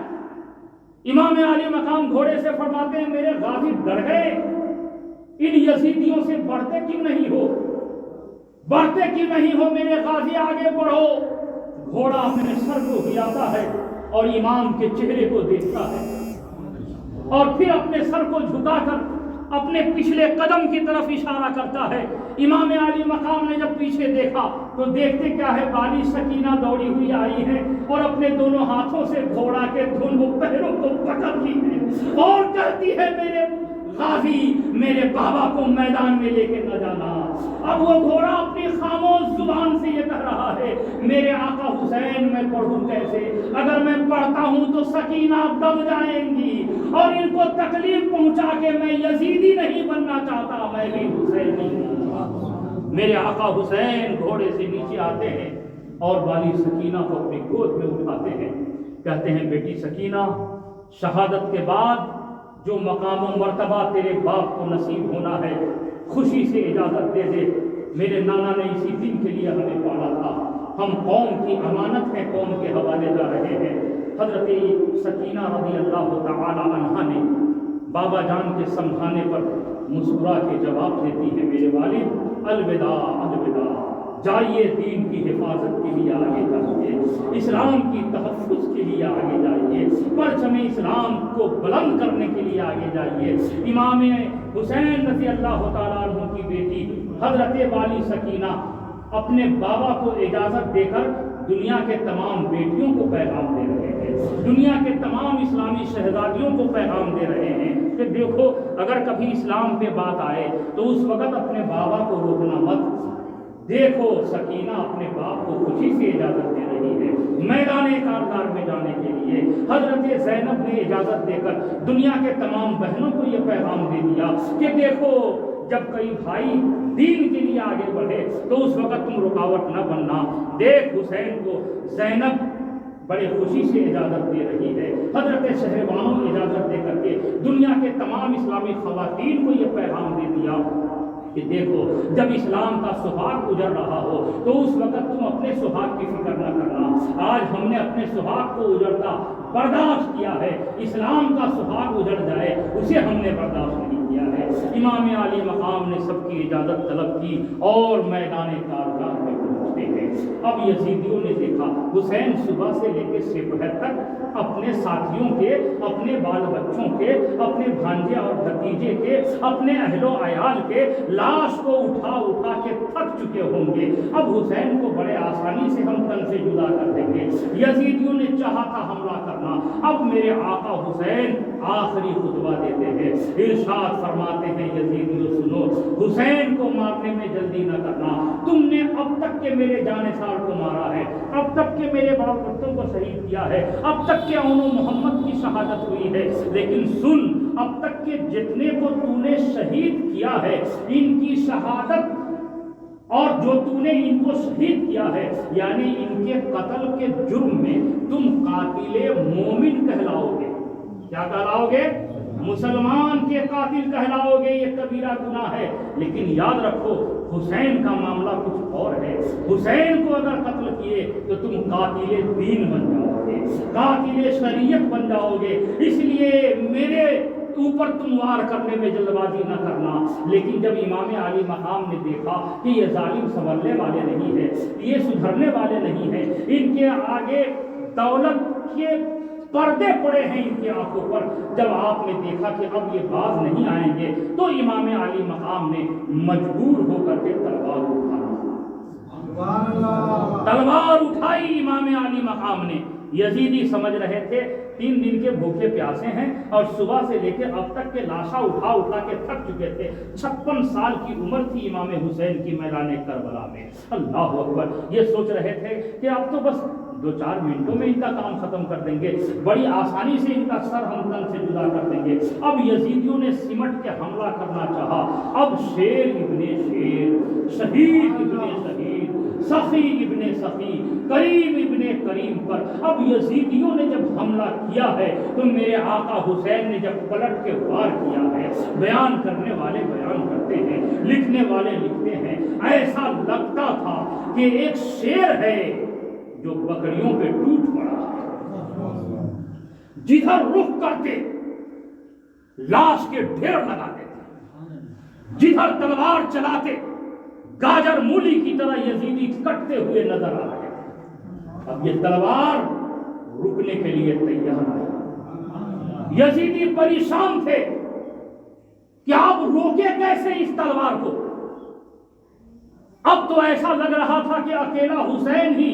امام علی مقام گھوڑے سے فرماتے ہیں میرے غازی ڈر گئے، ان یزیدیوں سے بڑھتے کیوں نہیں ہو، بڑھتے کیوں نہیں ہو میرے غازی، آگے بڑھو۔ گھوڑا اپنے سر کو ہلاتا ہے اور امام کے چہرے کو دیکھتا ہے اور پھر اپنے سر کو جھکا کر اپنے پچھلے قدم کی طرف اشارہ کرتا ہے۔ امام علی مقام نے جب پیچھے دیکھا تو دیکھتے کیا ہے، بالی سکینہ دوڑی ہوئی آئی ہے اور اپنے دونوں ہاتھوں سے گھوڑا کے دونوں پیروں کو پکڑ لی ہے اور کہتی ہے میرے غازی میرے بابا کو میدان میں لے کے نہ جانا۔ اب وہ گھوڑا اپنی خاموش زبان سے یہ کہہ رہا ہے میرے آقا حسین میں پڑھوں کیسے، اگر میں پڑھتا ہوں تو سکینہ دب جائیں گی اور ان کو تکلیف پہنچا کے میں یزیدی نہیں بننا چاہتا، میں بھی حسینی ہوں۔ میرے آقا حسین گھوڑے سے نیچے آتے ہیں اور بالی سکینہ کو اپنی گود میں اٹھاتے ہیں، کہتے ہیں بیٹی سکینہ شہادت کے بعد جو مقام و مرتبہ تیرے باپ کو نصیب ہونا ہے خوشی سے اجازت دے دے، میرے نانا نے اسی دن کے لیے ہمیں پالا تھا، ہم قوم کی امانت ہے قوم کے حوالے جا رہے ہیں۔ حضرت سکینہ رضی اللہ تعالی عنہا نے بابا جان کے سمجھانے پر مسکرا کے جواب دیتی ہے، میرے والد الوداع الوداع، جائیے دین کی حفاظت کے لیے آگے جائیے، اسلام کی تحفظ کے لیے آگے جائیے، پرچم اسلام کو بلند کرنے کے لیے آگے جائیے۔ امام حسین رضی اللہ تعالیٰ عنہ کی بیٹی حضرت والی سکینہ اپنے بابا کو اجازت دے کر دنیا کے تمام بیٹیوں کو پیغام دے رہے ہیں، دنیا کے تمام اسلامی شہزادیوں کو پیغام دے رہے ہیں کہ دیکھو اگر کبھی اسلام پہ بات آئے تو اس وقت اپنے بابا کو روکنا مت۔ دیکھو سکینہ اپنے باپ کو خوشی سے اجازت دے رہی ہے میدان کارزار میں جانے کے لیے۔ حضرت زینب نے اجازت دے کر دنیا کے تمام بہنوں کو یہ پیغام دے دیا کہ دیکھو جب کئی بھائی دین کے لیے آگے بڑھے تو اس وقت تم رکاوٹ نہ بننا۔ دیکھ حسین کو زینب بڑے خوشی سے اجازت دے رہی ہے۔ حضرت شہربانو اجازت دے کر کے دنیا کے تمام اسلامی خواتین کو یہ پیغام دے دیا کہ دیکھو جب اسلام کا سہاگ اجڑ رہا ہو تو اس وقت تم اپنے سہاگ کی فکر نہ کرنا۔ آج ہم نے اپنے سہاگ کو اجڑتا برداشت کیا ہے، اسلام کا سہاگ اجڑ جائے اسے ہم نے برداشت نہیں کیا ہے۔ امام علی مقام نے سب کی اجازت طلب کی اور میدان کارزار میں پہنچتے ہیں۔ اب یزیدیوں نے دیکھا حسین صبح سے لے کے صبح تک اپنے ساتھیوں کے، اپنے بال بچوں کے، اپنے بھانجے اور بھتیجے کے، اپنے اہل و عیال کے لاش کو اٹھا اٹھا کے تھک چکے ہوں گے۔ اب حسین کو بڑے آسانی سے ہم تن سے جدا کر دیں گے۔ یزیدیوں نے چاہا تھا حملہ کرنا، اب میرے آقا حسین آخری خطبہ دیتے ہیں، ارشاد فرماتے ہیں یزیدیوں سنو، حسین کو مارنے میں جلدی نہ کرنا، تم نے اب تک کے میرے جانثار کو مارا ہے، اب تک کے میرے بال بچوں کو شہید کیا ہے، اب تک کے اون و محمد کی شہادت ہوئی ہے، لیکن سن اب تک کے جتنے کو تو نے شہید کیا ہے ان کی شہادت اور جو تو نے ان کو شہید کیا ہے یعنی ان کے قتل کے جرم میں تم قاتل مومن کہلاؤ گے۔ کیا کہلاؤ گے؟ مسلمان کے قاتل کہلاؤ گے۔ یہ کبیرہ گناہ ہے، لیکن یاد رکھو حسین کا معاملہ کچھ اور ہے۔ حسین کو اگر قتل کیے تو تم قاتل دین بن جاؤ گے، قاتل شریعت بن جاؤ گے۔ اس لیے میرے اوپر تم وار کرنے میں جلد بازی نہ کرنا۔ لیکن جب امام علی مقام نے دیکھا کہ یہ ظالم سنورنے والے نہیں ہیں، یہ سدھرنے والے نہیں ہیں، ان کے آگے دولت کے پردے پڑے ہیں ان کی آنکھوں پر، جب آپ نے دیکھا کہ اب یہ باز نہیں آئیں گے تو امام علی مقام نے مجبور ہو کر کے تلوار اٹھائی امام علی مقام نے۔ یزیدی سمجھ رہے تھے 3 دن کے بھوکے پیاسے ہیں اور صبح سے لے کے اب تک کے لاشا اٹھا اٹھا کے تھک چکے تھے۔ 56 سال کی عمر تھی امام حسین کی میدان کربلا میں۔ اللہ اکبر، یہ سوچ رہے تھے کہ اب تو بس 2-4 منٹوں میں ان کا کام ختم کر دیں گے، بڑی آسانی سے ان کا سر ہم تن سے جدا کر دیں گے۔ اب یزیدیوں نے سمٹ کے حملہ کرنا چاہا۔ اب شیر ابن شیر، شہید ابن شہید، سخی ابن سخی، کریم ابن کریم پر اب یزیدیوں نے جب حملہ کیا ہے تو میرے آقا حسین نے جب پلٹ کے وار کیا ہے، بیان کرنے والے بیان کرتے ہیں، لکھنے والے لکھتے ہیں، ایسا لگتا تھا کہ ایک شیر ہے جو بکریوں پہ ٹوٹ پڑا ہے، جدھر رخ کرتے لاش کے ڈھیر لگاتے تھے، جدھر تلوار چلاتے گاجر مولی کی طرح یزیدی کٹتے ہوئے نظر آ رہے تھے۔ اب یہ تلوار رکنے کے لیے تیار ہے۔ یزیدی پریشان تھے کہ آپ روکے کیسے اس تلوار کو۔ اب تو ایسا لگ رہا تھا کہ اکیلا حسین ہی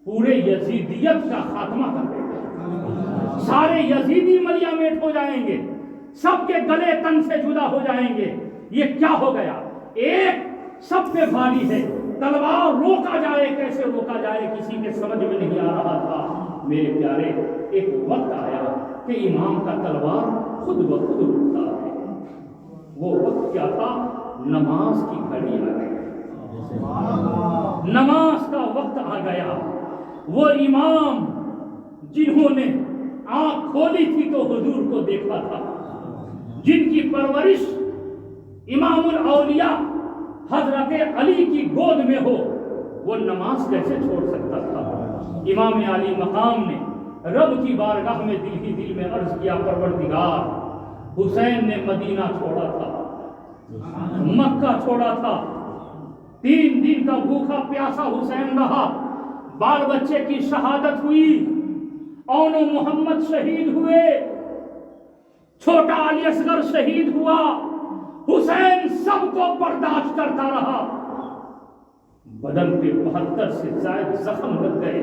پورے یزیدیت کا خاتمہ کر دے گا، سارے یزیدی ملیا میٹ ہو جائیں گے، سب کے گلے تن سے جدا ہو جائیں گے۔ یہ کیا ہو گیا؟ ایک سب پہ بھاری ہے، تلوار روکا جائے، کیسے روکا جائے کسی کے سمجھ میں نہیں آ رہا تھا۔ میرے پیارے، ایک وقت آیا کہ امام کا تلوار خود بخود رکتا ہے۔ وہ وقت کیا تھا؟ نماز کی گھڑی آ گئی، نماز کا وقت آ گیا۔ وہ امام جنہوں نے آنکھ کھولی تھی تو حضور کو دیکھا تھا، جن کی پرورش امام الاولیاء حضرت علی کی گود میں ہو، وہ نماز کیسے چھوڑ سکتا تھا؟ امام علی مقام نے رب کی بارگاہ میں دل ہی دل میں عرض کیا، پروردگار، حسین نے مدینہ چھوڑا تھا، مکہ چھوڑا تھا، 3 دن کا بھوکا پیاسا حسین رہا، بال بچے کی شہادت ہوئی، اون و محمد شہید ہوئے، چھوٹا علی اصغر شہید ہوا، حسین سب کو برداشت کرتا رہا، بدن پہ 72 سے زائد زخم لگ گئے،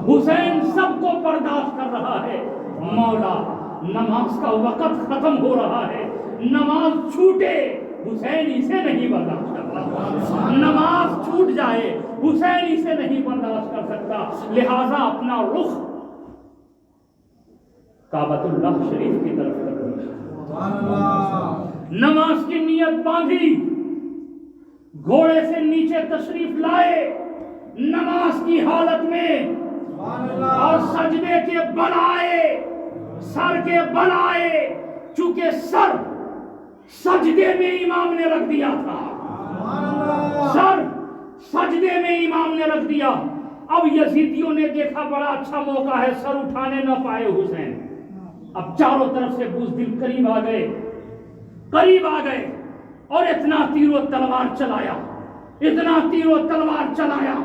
حسین سب کو برداشت کر رہا ہے، مولا نماز کا وقت ختم ہو رہا ہے، نماز چھوٹے حسین اسے نہیں برداشت کرتا، نماز چھوٹ جائے حسین اسے نہیں برداشت کر سکتا، لہذا اپنا رخ کعبۃ اللہ شریف کی طرف کر دیا، نماز کی نیت باندھی، گھوڑے سے نیچے تشریف لائے نماز کی حالت میں، اور سجدے کے بل آئے، سر کے بل آئے، چونکہ سر سجدے میں امام نے رکھ دیا تھا، سر سجدے میں امام نے رکھ دیا۔ اب یزیدیوں نے دیکھا بڑا اچھا موقع ہے، سر اٹھانے نہ پائے حسین، اب چاروں طرف سے بزدل قریب آ گئے اور اتنا تیر و تلوار چلایا، اتنا تیر و تلوار چلایا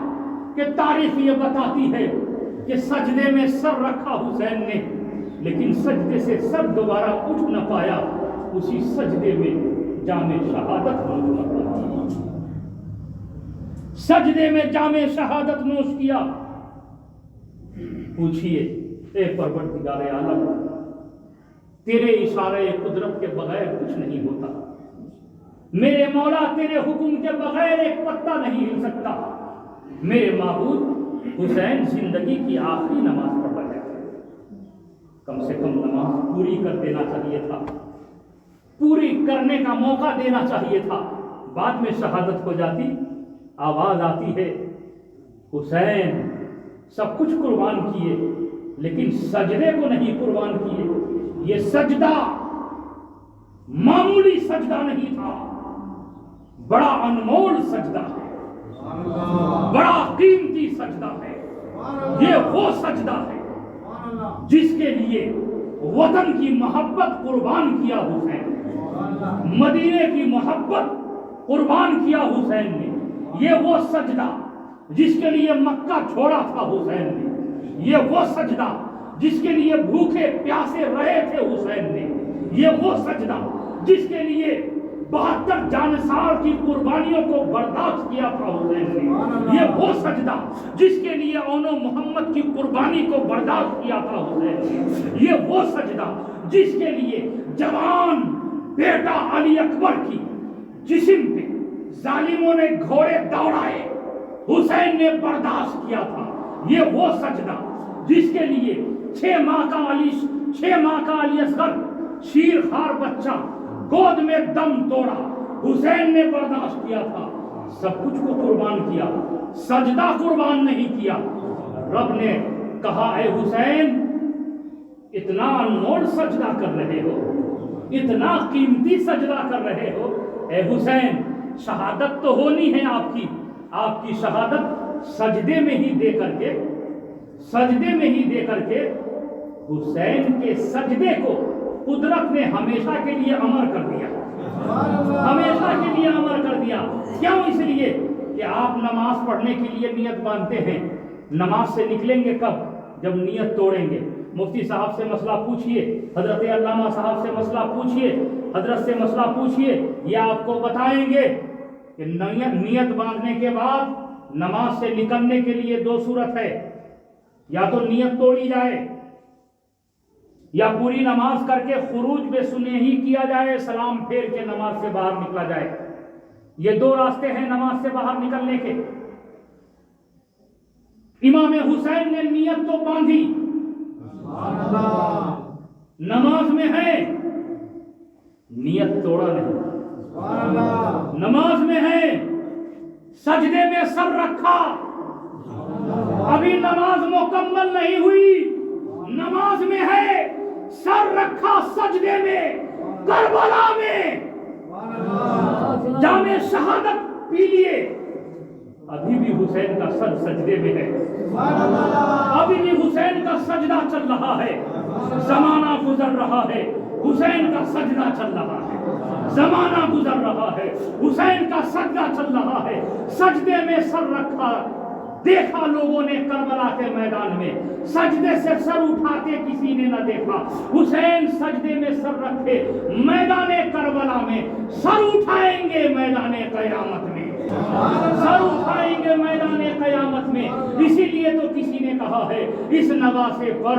کہ تاریخ یہ بتاتی ہے کہ سجدے میں سر رکھا حسین نے، لیکن سجدے سے سر دوبارہ اٹھ نہ پایا، اسی سجدے میں جام شہادت نوش کیا، سجدے میں جام شہادت نوش کیا۔ پوچھئے اے پروردگار عالم، تیرے اشارے قدرت کے بغیر کچھ نہیں ہوتا، میرے مولا تیرے حکم کے بغیر ایک پتا نہیں ہل سکتا، میرے معبود حسین زندگی کی آخری نماز پڑھ رہے تھے، کم سے کم نماز پوری کر دینا چاہیے تھا، پوری کرنے کا موقع دینا چاہیے تھا، بعد میں شہادت ہو جاتی، آواز آتی ہے حسین سب کچھ قربان کیے لیکن سجدے کو نہیں قربان کیے، یہ سجدہ معمولی سجدہ نہیں تھا، بڑا انمول سجدہ ہے، بڑا قیمتی سجدہ ہے، یہ وہ سجدہ ہے جس کے لیے وطن کی محبت قربان کیا حسین، مدینے کی محبت قربان کیا حسین نے، یہ وہ سجدہ جس کے لیے مکہ چھوڑا تھا حسین نے، یہ وہ سجدہ جس کے لیے بھوکے پیاسے رہے تھے حسین نے، یہ وہ سجدہ جس کے لیے 72 جانثار کی قربانیوں کو برداشت کیا تھا حسین نے، یہ وہ سجدہ جس کے لیے اون و محمد کی قربانی کو برداشت کیا تھا حسین نے، یہ وہ سجدہ جس کے لیے جوان بیٹا علی اکبر کی جسم پہ ظالموں نے گھوڑے دوڑائے حسین نے برداشت کیا تھا، یہ وہ سجدہ جس کے لیے 6 ماہ کا علی اصغر شیر خوار بچہ گود میں دم توڑا حسین نے برداشت کیا تھا، سب کچھ کو قربان کیا، سجدہ قربان نہیں کیا۔ رب نے کہا اے حسین اتنا انمول سجدہ کر رہے ہو، اتنا قیمتی سجدہ کر رہے ہو، اے حسین شہادت تو ہونی ہے آپ کی شہادت سجدے میں ہی دے کر کے حسین کے سجدے کو قدرت نے ہمیشہ کے لیے امر کر دیا، ہمیشہ کے لیے امر کر دیا۔ کیوں؟ اس لیے کہ آپ نماز پڑھنے کے لیے نیت باندھتے ہیں، نماز سے نکلیں گے کب؟ جب نیت توڑیں گے۔ مفتی صاحب سے مسئلہ پوچھئے، حضرت علامہ صاحب سے مسئلہ پوچھئے، حضرت سے مسئلہ پوچھئے، یہ آپ کو بتائیں گے کہ نیت باندھنے کے بعد نماز سے نکلنے کے لیے 2 صورت ہے، یا تو نیت توڑی جائے یا پوری نماز کر کے خروج بے سنے ہی کیا جائے، سلام پھیر کے نماز سے باہر نکلا جائے، یہ 2 راستے ہیں نماز سے باہر نکلنے کے۔ امام حسین نے نیت تو باندھی، نماز میں ہے، نیت توڑا نہیں، نماز میں ہے، سجدے میں سر رکھا، ابھی نماز مکمل نہیں ہوئی، نماز میں ہے، سر رکھا سجدے میں، کربلا میں جام شہادت پی لیے، ابھی بھی حسین کا سر سجدے میں ہے، سبحان اللہ ابھی بھی حسین کا سجدہ چل رہا ہے، زمانہ گزر رہا ہے، حسین کا سجدہ چل رہا ہے، زمانہ گزر رہا ہے، حسین کا سجدہ چل رہا ہے، سجدے میں سر رکھا دیکھا لوگوں نے کربلا کے میدان میں، سجدے سے سر اٹھاتے کسی نے نہ دیکھا، حسین سجدے میں سر رکھے میدان کربلا میں، سر اٹھائیں گے میدان قیامت میں، سر اٹھائیں گے میدان قیامت میں۔ اسی لیے تو کسی نے کہا ہے اس نواسے پر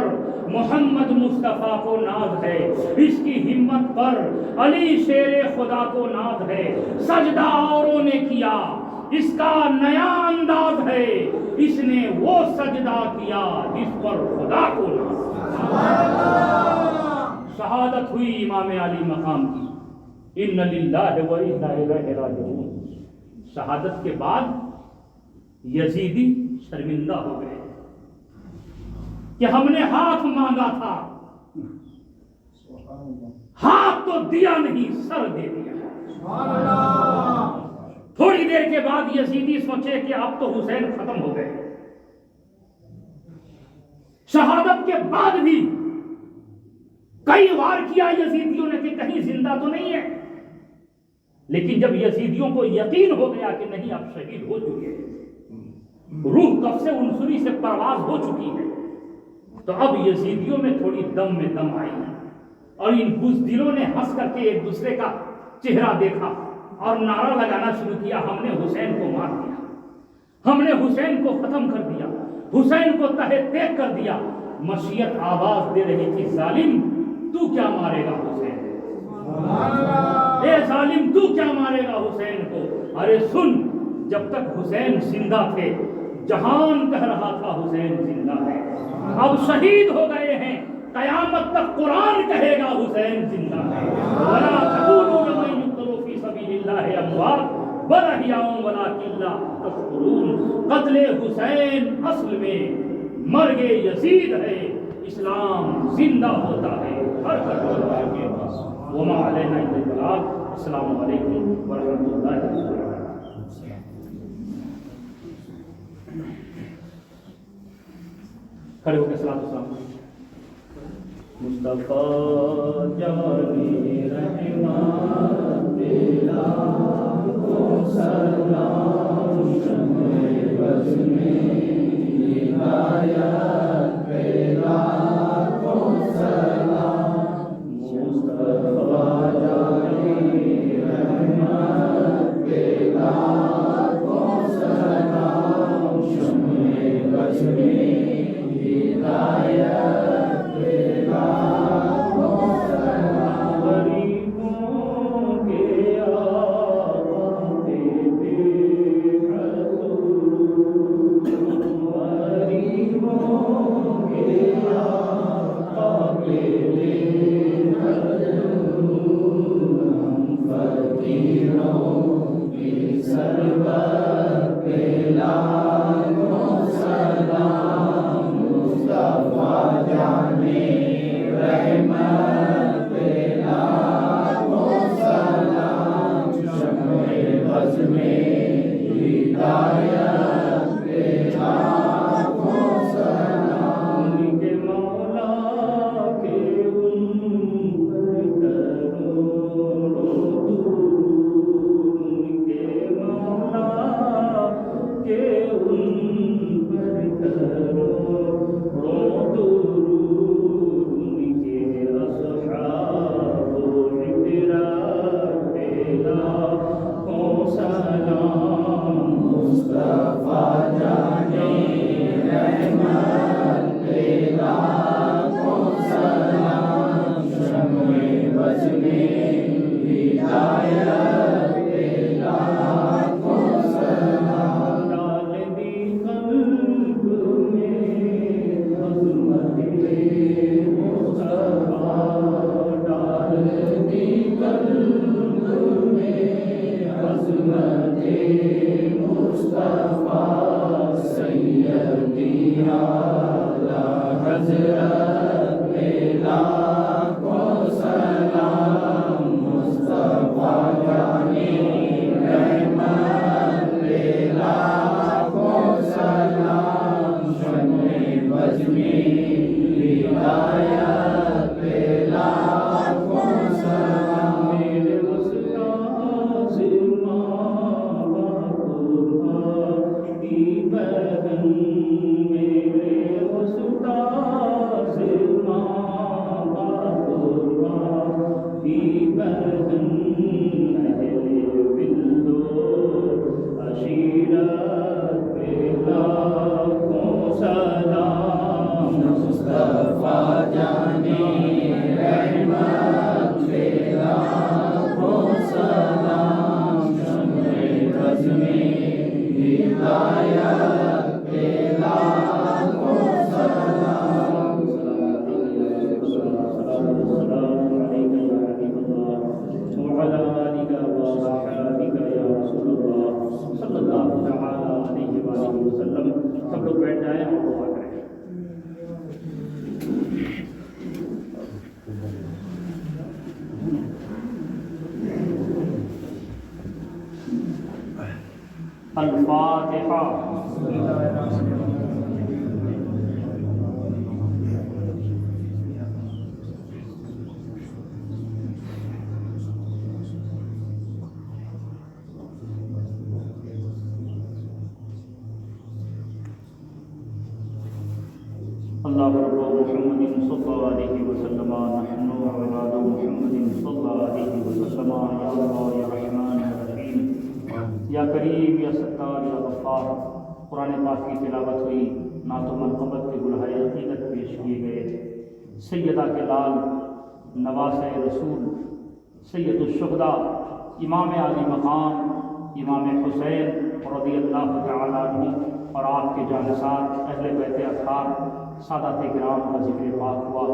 محمد مصطفیٰ کو ناز ہے، اس کی ہمت پر علی شیر خدا کو ناز ہے، سجدہ اوروں نے کیا اس کا نیا انداز ہے، اس نے وہ سجدہ کیا جس پر خدا کو ناز ہے۔ شہادت ہوئی امام علی مقام کی، ان للہ و انا الیہ راجعون۔ شہادت کے بعد یزیدی شرمندہ ہو گئے کہ ہم نے ہاتھ مانگا تھا، ہاتھ تو دیا نہیں، سر دے دیا۔ سبحان اللہ تھوڑی دیر کے بعد یزیدی سوچے کہ اب تو حسین ختم ہو گئے۔ شہادت کے بعد بھی کئی وار کیا یزیدیوں نے کہ کہیں زندہ تو نہیں ہے، لیکن جب یزیدیوں کو یقین ہو گیا کہ نہیں اب شہید ہو چکے ہیں، روح کب سے عنصری سے پرواز ہو چکی ہے، تو اب یزیدیوں میں تھوڑی دم میں دم آئی ہے، اور ان بزدلوں نے ہنس کر کے ایک دوسرے کا چہرہ دیکھا اور نعرہ لگانا شروع کیا، ہم نے حسین کو مار دیا، ہم نے حسین کو ختم کر دیا، حسین کو تہہ تیغ کر دیا۔ مشیت آواز دے رہی تھی ظالم تو کیا مارے گا حسین، اے ظالم تو کیا مارے گا حسین کو، ارے سن جب تک حسین زندہ تھے جہان کہہ رہا تھا حسین زندہ ہے، اب شہید ہو گئے ہیں قیامت تک قرآن کہے گا حسین زندہ ہے۔ وَلَا تَقُولُوا لِمَن يُقْتَلُ فِي سَبِيلِ اللَّهِ أَمْوَاتٌ بَلْ أَحْيَاءٌ وَلَٰكِن لَّا تَشْعُرُونَ۔ قتل حسین اصل میں مرگ یزید ہے، اسلام زندہ ہوتا ہے ہر کربلا کے پاس۔ وما علینا الا البلاغ۔ السلام علیکم ورحمۃ اللہ وبرکاتہ۔ کھڑے ہو کے صلاۃ و سلام۔ مصطفیٰ جانی رحمت لاکھوں سلام، شمع بز میں ہدایت پہ لاکھوں سلام، مصطفیٰ جانی رحمت پہ لاکھوں سلام، شمع بز میں ہدایت مصطفیٰ جانی رحمت بہن میرے استاذ ماں باپ کی بہن اہل بلدو عشیرت پہ لاکھوں سلام مصطفیٰ جانے رحمت پہ لاکھوں سلام شمع بزم ہدایت پہ لاکھوں سلام وعلى آلك وصحابك يا رسول الله صلی اللہ تعالی علیہ وآلہ وسلم. سب لوگ بیٹھ جائیں اور دعا کریں. الفاتحہ. اللہ رب محمد صلی اللہ علیہ وسلم نحن اولاد محمد صلی اللہ علیہ وسلم. یا اللہ یا رحمان یا رحیم یا کریم یا ستار یا غفار. قرآن پاک کی تلاوت ہوئی، نعت و منقبت کے گلہائے عقیدت پیش کیے گئے. سیدہ کے لال نواسہ رسول سید الشہداء امام علی مقام امام حسین رضی اللہ تعالیٰ عنہ اور آپ کے جانثار اہل بیت اطہار سادات کرام کا ذکر پاک ہوا.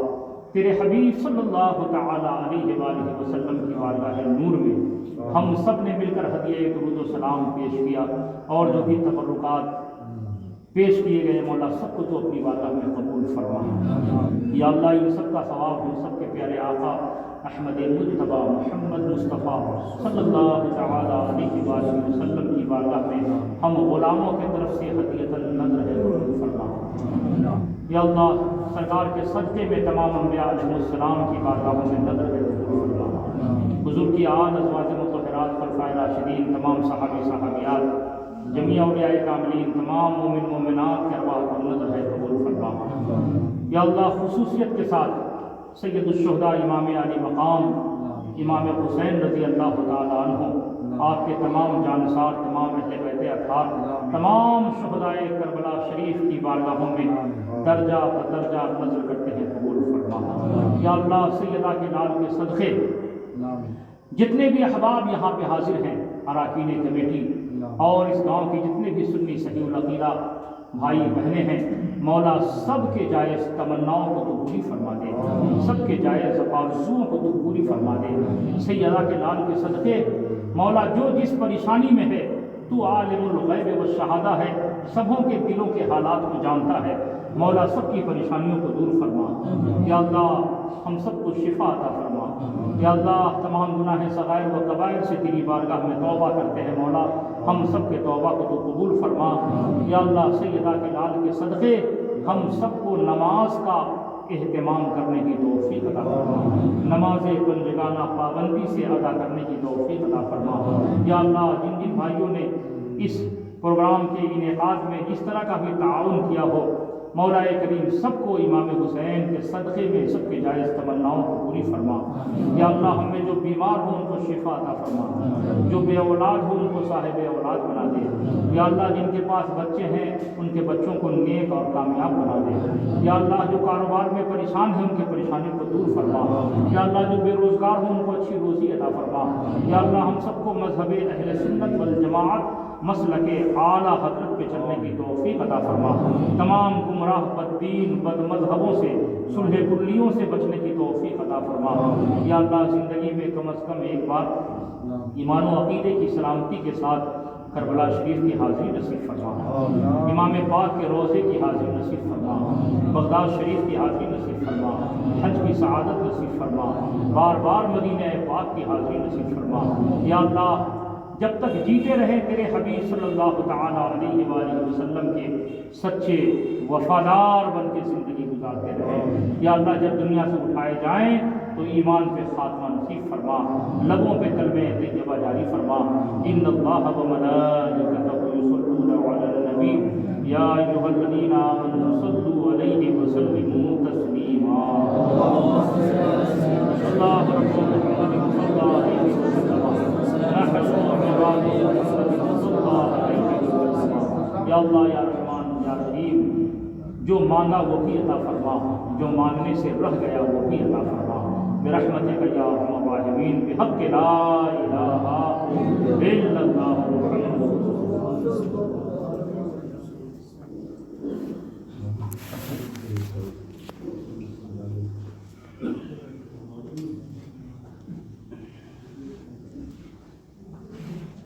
تیرے حبیب صلی اللہ تعالی علیہ وآلہ وسلم کی بارگاہ نور میں ہم سب نے مل کر ہدیہ درود و سلام پیش کیا، اور جو بھی تبرکات پیش کیے گئے مولا سب کو تو اپنی بارگاہ میں قبول فرما. یا اللہ ان سب کا ثواب ہم سب کے پیارے آقا احمد مجتبی محمد مصطفیٰ صلی اللہ تعالی علیہ وآلہ وسلم کی بارگاہ میں ہم غلاموں کی طرف سے ہدیۃ النذر ہے قبول فرما. یا اللہ سرکار کے صدقے میں تمام انبیاء علیہ السلام کی بارگاہوں میں نظر ہے قبول فرما. حضور کی آل ازواج مطہرات خلفائے راشدین تمام صحابی صحابیات جمیع اولیاء کاملین تمام مومن مومنات کے ارواح کو نظر ہے قبول فرما. یا اللہ خصوصیت کے ساتھ سید الشہداء امام علی مقام امام حسین رضی اللہ تعالیٰ عنہ آپ کے تمام جانثار تمام اہل بیت اطہار تمام شہدائے کربلا شریف کی بارگاہوں میں درجہ بدرجہ نظر کرتے ہیں قبول فرما. یا اللہ سیدہ کے لال کے صدقے جتنے بھی احباب یہاں پہ حاضر ہیں، اراکین کمیٹی اور اس گاؤں کی جتنے بھی سنی صحیح العقیدہ بھائی بہنیں ہیں، مولا سب کے جائز تمناؤں کو تو پوری فرما دے، سب کے جائز آرزوؤں کو تو پوری فرما دے. سیدہ کے لال کے صدقے مولا جو جس پریشانی میں ہے تو عالم الغیب والشہادہ ہے، سبوں کے دلوں کے حالات کو جانتا ہے. مولا سب کی پریشانیوں کو دور فرما. یا اللہ ہم سب کو شفا عطا فرما. یا اللہ تمام گناہ صغائر و کبائر سے تیری بارگاہ میں توبہ کرتے ہیں، مولا ہم سب کے توبہ کو تو قبول فرما. یا اللہ سیدہ کے لال کے صدقے ہم سب کو نماز کا اہتمام کرنے کی توفیق عطا فرما، نماز کنجگانہ پابندی سے ادا کرنے کی توفیق عطا فرما. یا اللہ جن جن بھائیوں نے اس پروگرام کے انعقاد میں جس طرح کا بھی تعاون کیا ہو، مولا کریم سب کو امام حسین کے صدقے میں سب کے جائز تمناؤں کو پوری فرما. یا اللہ ہم میں جو بیمار ہو ان کو شفا عطا فرما، جو بے اولاد ہو ان کو صاحب اولاد بنا دے. یا اللہ جن کے پاس بچے ہیں ان کے بچوں کو نیک اور کامیاب بنا دے. یا اللہ جو کاروبار میں پریشان ہیں ان کی پریشانیوں کو دور فرما. یا اللہ جو بے روزگار ہوں ان کو اچھی روزی عطا فرما. یا اللہ ہم سب کو مذہب اہل سنت والجماعت مسلک اعلیٰ حضرت پہ چلنے کی توفیق عطا فرما. تمام گمراہ بددین بد مذہبوں سے صلح کلیوں سے بچنے کی توفیق عطا فرما. یا اللہ زندگی میں کم از کم ایک بار ایمان و عقیدے کی سلامتی کے ساتھ کربلا شریف کی حاضری نصیب فرما، امام پاک کے روضے کی حاضری نصیب فرما، بغداد شریف کی حاضری نصیب فرما، حج کی سعادت نصیب فرما، بار بار مدینہ پاک کی حاضری نصیب فرما. یا اللہ جب تک جیتے رہے تیرے حبیب صلی اللہ تعالی علیہ وآلہ وسلم کے سچے وفادار بن کے زندگی گزارتے رہے. یا اللہ جب دنیا سے اٹھائے جائیں تو ایمان پہ خاتمہ نصیب فرما، لبوں پہ کلمہ طیبہ جاری فرما. ان اللہ و ملائکتہ یصلون علی النبی أيها الذين آمنوا صلوا عليه وسلموا تسليما الله رب محمد صلى الله عليه وسلم نحن عباد محمد صلى الله عليه وسلم یا اللہ یا رحمان یا رحیم جو مانگا وہ بھی عطا فرما جو مانگنے سے رہ گیا وہ بھی عطا فرما برحمتک یا ارحم الراحمین بحق لا الہ الا اللہ محمد رسول اللہ